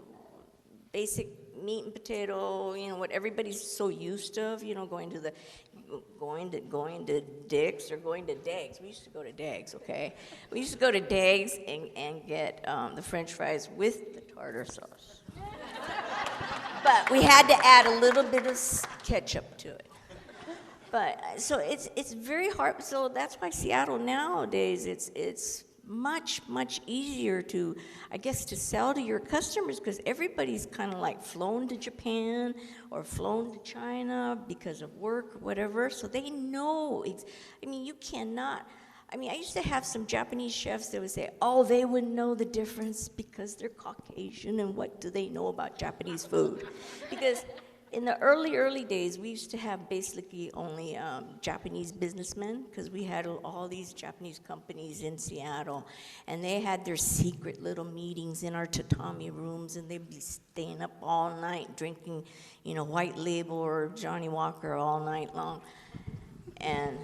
basic meat and potato, what everybody's so used of, going to Dick's or going to Dags. We used to go to Dags, okay? We used to go to Dags and get the French fries with the tartar sauce. But we had to add a little bit of ketchup to it. But so it's very hard. So that's why Seattle nowadays, it's much easier to, I guess, to sell to your customers, because everybody's kind of like flown to Japan or flown to China because of work or whatever, so they know. You cannot. I used to have some Japanese chefs that would say, oh, they wouldn't know the difference because they're Caucasian, and what do they know about Japanese food? Because in the early days, we used to have basically only Japanese businessmen, because we had all these Japanese companies in Seattle, and they had their secret little meetings in our tatami rooms, and they'd be staying up all night drinking, White Label or Johnny Walker all night long, and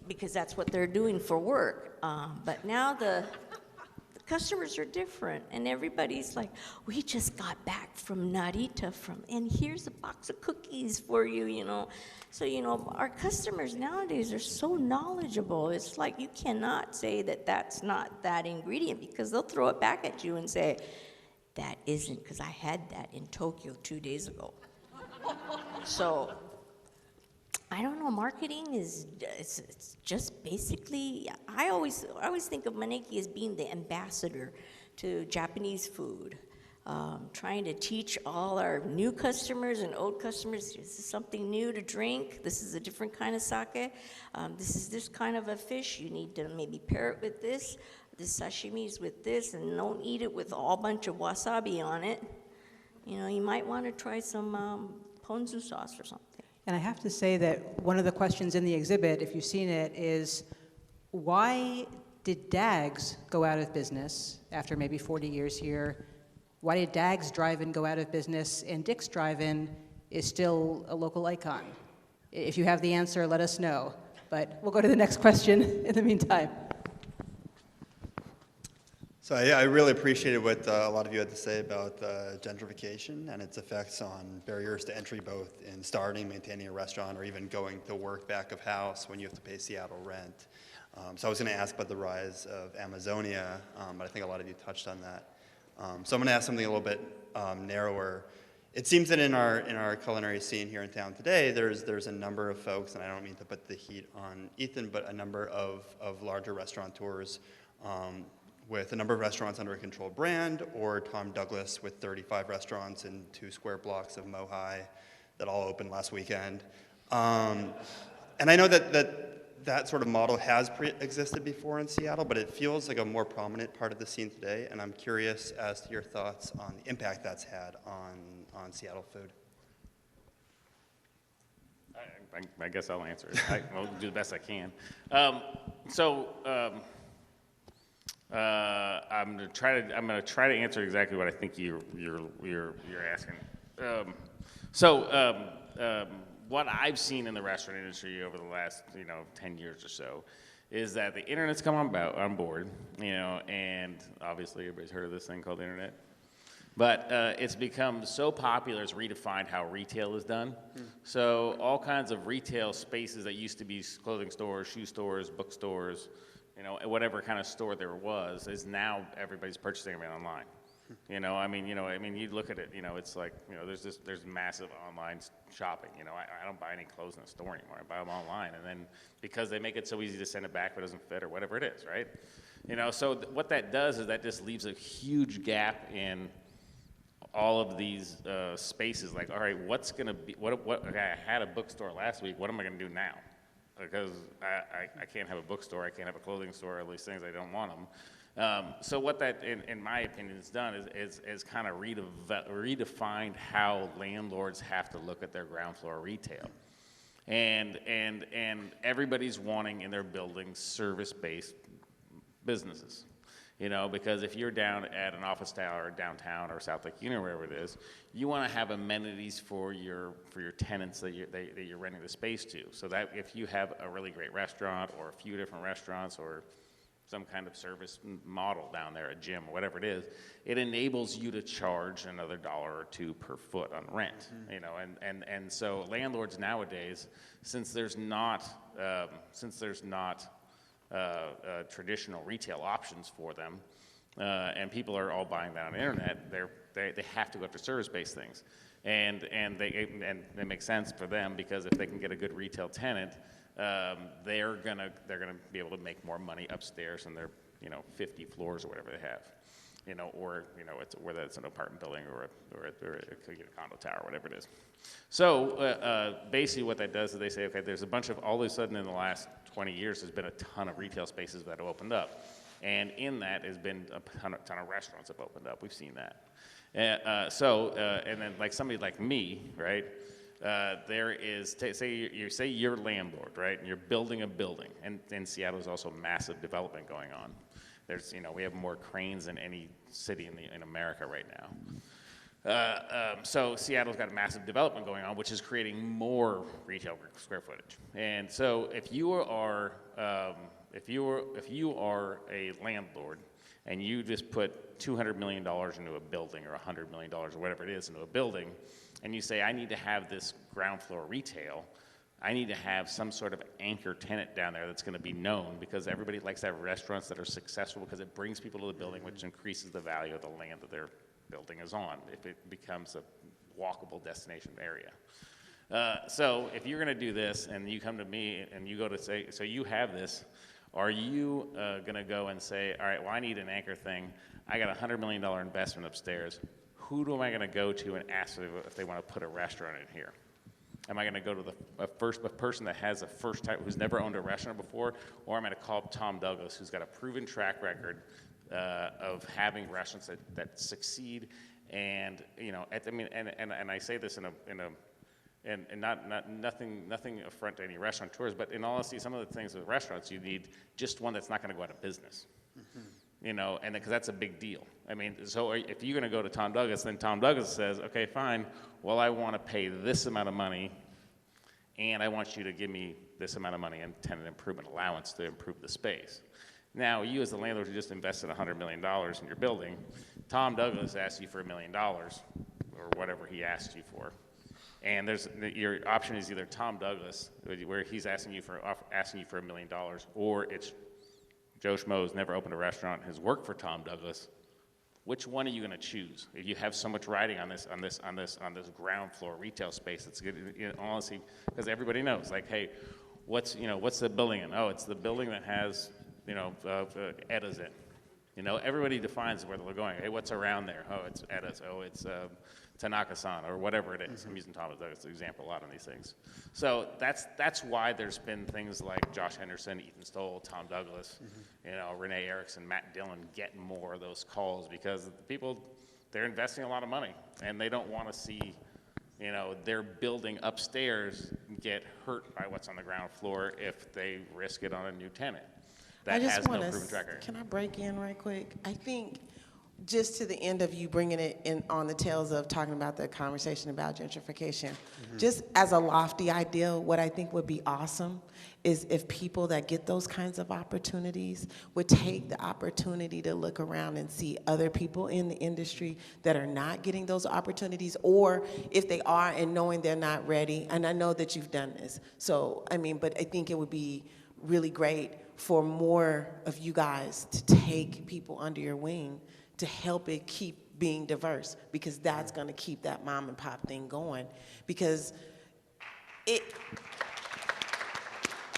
because that's what they're doing for work. But now the customers are different, and everybody's like, we just got back from Narita, and here's a box of cookies for you, So, our customers nowadays are so knowledgeable. It's like you cannot say that that's not that ingredient, because they'll throw it back at you and say, that isn't, because I had that in Tokyo 2 days ago. So, I don't know, marketing it's just basically, I always think of Maneki as being the ambassador to Japanese food, trying to teach all our new customers and old customers, this is something new to drink, this is a different kind of sake, this is this kind of a fish, you need to maybe pair it with this sashimi is with this, and don't eat it with a whole bunch of wasabi on it. You might want to try some ponzu sauce or something. And I have to say that one of the questions in the exhibit, if you've seen it, is why did Dags go out of business after maybe 40 years here? Why did Dags Drive-In go out of business and Dick's Drive-In is still a local icon? If you have the answer, let us know. But we'll go to the next question in the meantime. So I really appreciated what a lot of you had to say about gentrification and its effects on barriers to entry, both in starting, maintaining a restaurant, or even going to work back of house when you have to pay Seattle rent. So I was going to ask about the rise of Amazonia, but I think a lot of you touched on that. So I'm going to ask something a little bit narrower. It seems that in our culinary scene here in town today, there's a number of folks, and I don't mean to put the heat on Ethan, but a number of larger restaurateurs with a number of restaurants under a controlled brand, or Tom Douglas with 35 restaurants in 2 square blocks of MOHAI that all opened last weekend. And I know that sort of model has existed before in Seattle, but it feels like a more prominent part of the scene today, and I'm curious as to your thoughts on the impact that's had on Seattle food. I guess I'll answer it. I'll do the best I can. I'm gonna try to answer exactly what I think you're asking. What I've seen in the restaurant industry over the last 10 years or so is that the internet's come on board, and obviously everybody's heard of this thing called the internet. But it's become so popular, it's redefined how retail is done. So all kinds of retail spaces that used to be clothing stores, shoe stores, bookstores, whatever kind of store there was, is now everybody's purchasing them online. You look at it, it's like, there's massive online shopping. I don't buy any clothes in a store anymore. I buy them online, and then because they make it so easy to send it back if it doesn't fit or whatever it is, right? So what that does is that just leaves a huge gap in all of these spaces. Like, all right, what's gonna be, okay, I had a bookstore last week, what am I gonna do now? Because I can't have a bookstore, I can't have a clothing store, all these things, I don't want them. So what that, in my opinion, has done is kind of redefined how landlords have to look at their ground floor retail. And everybody's wanting in their buildings service-based businesses. Because if you're down at an office tower or downtown or South Lake Union, wherever it is, you want to have amenities for your tenants that you're renting the space to. So that if you have a really great restaurant or a few different restaurants or some kind of service model down there, a gym, or whatever it is, it enables you to charge another $1 or $2 per foot on rent. And so landlords nowadays, since there's not traditional retail options for them, and people are all buying that on the internet, they have to go after service-based things, and it makes sense for them because if they can get a good retail tenant, they're gonna be able to make more money upstairs in their 50 floors or whatever they have, or it's whether it's an apartment building or a condo tower, whatever it is. So basically, what that does is they say, okay, there's a bunch of all of a sudden in the last 20 years, there's been a ton of retail spaces that have opened up, and in that has been a ton of restaurants have opened up. We've seen that. And then like somebody like me, right? There is, say you're a landlord, right? And you're building a building, and in Seattle there's also massive development going on. There's, we have more cranes than any city in America right now. So Seattle's got a massive development going on, which is creating more retail square footage. And so if you are a landlord and you just put $200 million into a building or $100 million or whatever it is into a building, and you say, I need to have this ground floor retail, I need to have some sort of anchor tenant down there that's going to be known, because everybody likes to have restaurants that are successful because it brings people to the building, which increases the value of the land that they're building is on if it becomes a walkable destination area. So if you're going to do this and you come to me and you go to say, so you have this, are you going to go and say, all right, well, I need an anchor thing. I got a $100 million investment upstairs. Who am I going to go to and ask if they want to put a restaurant in here? Am I going to go to a person that has a first time, who's never owned a restaurant before, or am I going to call up Tom Douglas, who's got a proven track record of having restaurants that succeed, and and I say this and nothing affront to any restaurateurs, but in all honesty, some of the things with restaurants, you need just one that's not going to go out of business. And because that's a big deal. I mean, so if you're going to go to Tom Douglas, then Tom Douglas says, okay, fine, well, I want to pay this amount of money, and I want you to give me this amount of money in tenant improvement allowance to improve the space. Now, you as the landlord who just invested $100 million in your building, Tom Douglas asks you for $1 million, or whatever he asked you for. And your option is either Tom Douglas, where he's asking you for $1 million, or it's Joe Schmo who's never opened a restaurant, has worked for Tom Douglas. Which one are you going to choose? If you have so much riding on this ground floor retail space, it's good. Honestly, because everybody knows, like, hey, what's the building in? Oh, it's the building that has Edda's in. Everybody defines where they're going. Hey, what's around there? Oh, it's Edda's. Oh, it's Tanaka-san, or whatever it is. I'm using Tom as an example a lot on these things. So that's why there's been things like Josh Henderson, Ethan Stowell, Tom Douglas, Renee Erickson, Matt Dillon getting more of those calls, because the people, they're investing a lot of money, and they don't want to see their building upstairs get hurt by what's on the ground floor if they risk it on a new tenant. I just has no wanna proven track record. Can I break in right quick? I think just to the end of you bringing it in on the tails of talking about the conversation about gentrification, just as a lofty idea, what I think would be awesome is if people that get those kinds of opportunities would take the opportunity to look around and see other people in the industry that are not getting those opportunities, or if they are and knowing they're not ready. And I know that you've done this. So, I mean, but I think it would be really great for more of you guys to take people under your wing to help it keep being diverse, because that's going to keep that mom and pop thing going. Because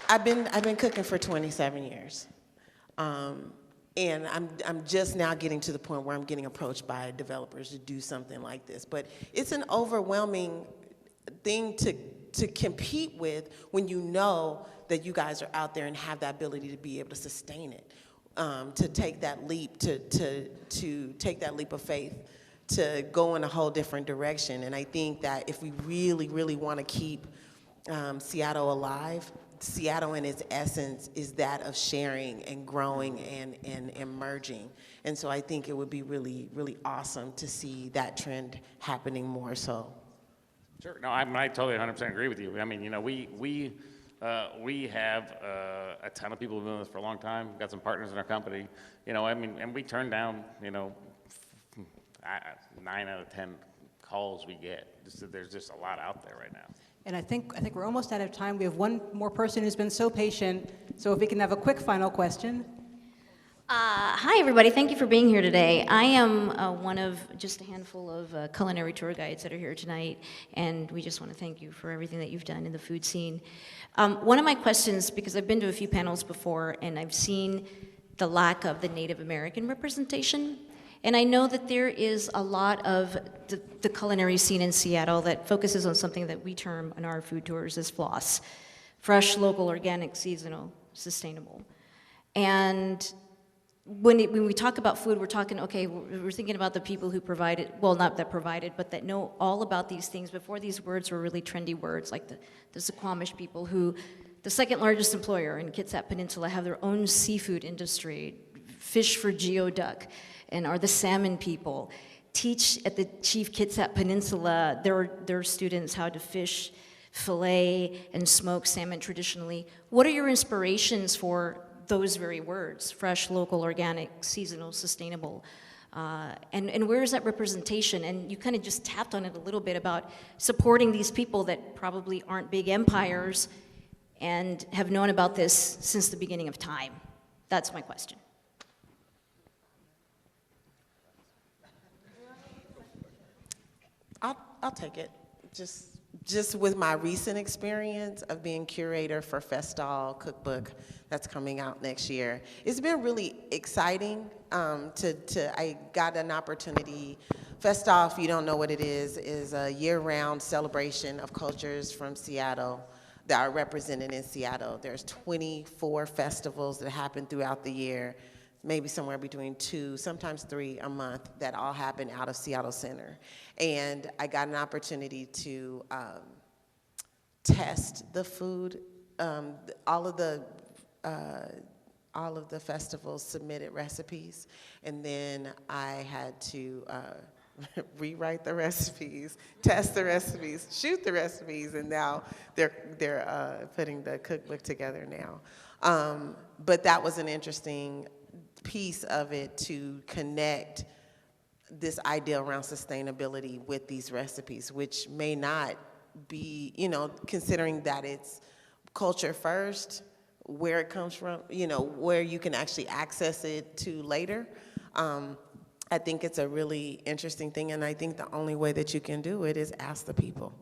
I've been cooking for 27 years, and I'm just now getting to the point where I'm getting approached by developers to do something like this. But it's an overwhelming thing to compete with when you know that you guys are out there and have that ability to be able to sustain it. To take that leap, to take that leap of faith, to go in a whole different direction. And I think that if we really, really want to keep Seattle alive, Seattle in its essence is that of sharing and growing and emerging. And so I think it would be really, really awesome to see that trend happening more so. Sure, no, I totally 100% agree with you. I mean, you know, we have a ton of people who've been with us for a long time. We've got some partners in our company, you know, I mean, and we turn down, you know, 9 out of 10 calls we get. There's just a lot out there right now. And I think we're almost out of time. We have one more person who's been so patient. So if we can have a quick final question. Hi, everybody. Thank you for being here today. I am one of just a handful of culinary tour guides that are here tonight, and we just want to thank you for everything that you've done in the food scene. One of my questions, because I've been to a few panels before, and I've seen the lack of the Native American representation, and I know that there is a lot of the culinary scene in Seattle that focuses on something that we term in our food tours as FLOSS, fresh, local, organic, seasonal, sustainable. And when we talk about food, we're talking, okay, we're thinking about the people who provided, well, not that provided, but that know all about these things before these words were really trendy words, like the Suquamish people, who, the second largest employer in Kitsap Peninsula, have their own seafood industry, fish for geoduck, and are the salmon people. Teach at the Chief Kitsap Peninsula their students how to fish, fillet, and smoke salmon traditionally. What are your inspirations for those very words, fresh, local, organic, seasonal, sustainable? And where is that representation? And you kind of just tapped on it a little bit about supporting these people that probably aren't big empires and have known about this since the beginning of time. That's my question. I'll take it. Just with my recent experience of being curator for Stowell cookbook that's coming out next year, it's been really exciting. I got an opportunity. Stowell, if you don't know what it is a year-round celebration of cultures from Seattle that are represented in Seattle. There's 24 festivals that happen throughout the year, maybe somewhere between 2, sometimes 3 a month, that all happen out of Seattle Center. And I got an opportunity to test the food. All of the festivals submitted recipes, and then I had to rewrite the recipes, test the recipes, shoot the recipes, and now they're putting the cookbook together now. But that was an interesting piece of it, to connect this idea around sustainability with these recipes, which may not be, you know, considering that it's culture first, where it comes from, you know, where you can actually access it to later. I think it's a really interesting thing, and I think the only way that you can do it is ask the people,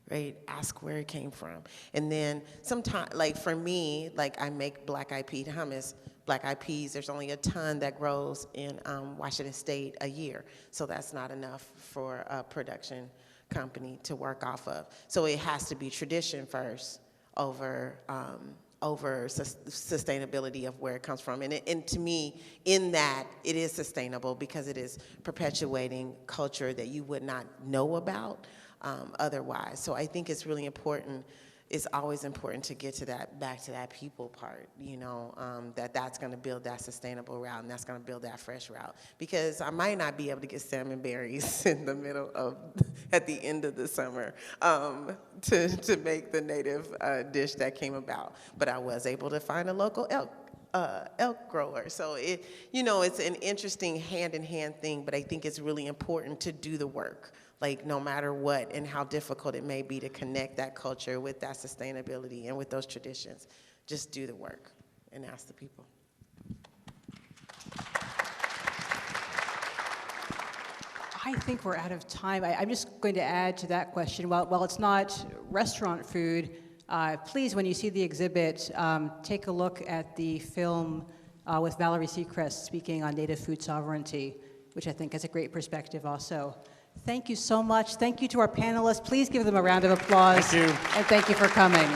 right? Ask where it came from. And then sometimes, like for me, like I make black-eyed pea hummus. Black-eyed peas, there's only a ton that grows in Washington State a year. So that's not enough for a production company to work off of. So it has to be tradition first over sustainability of where it comes from. And to me, in that, it is sustainable because it is perpetuating culture that you would not know about otherwise. So I think it's really important it's always important to get to that, back to that people part, you know, that's going to build that sustainable route, and that's going to build that fresh route. Because I might not be able to get salmon berries in the middle of, at the end of the summer, to make the native dish that came about. But I was able to find a local elk grower. So it, you know, it's an interesting hand-in-hand thing, but I think it's really important to do the work. Like, no matter what and how difficult it may be to connect that culture with that sustainability and with those traditions, just do the work and ask the people. I think we're out of time. I'm just going to add to that question. While it's not restaurant food, please, when you see the exhibit, take a look at the film with Valerie Seacrest speaking on native food sovereignty, which I think has a great perspective also. Thank you so much. Thank you to our panelists. Please give them a round of applause. Thank you. And thank you for coming.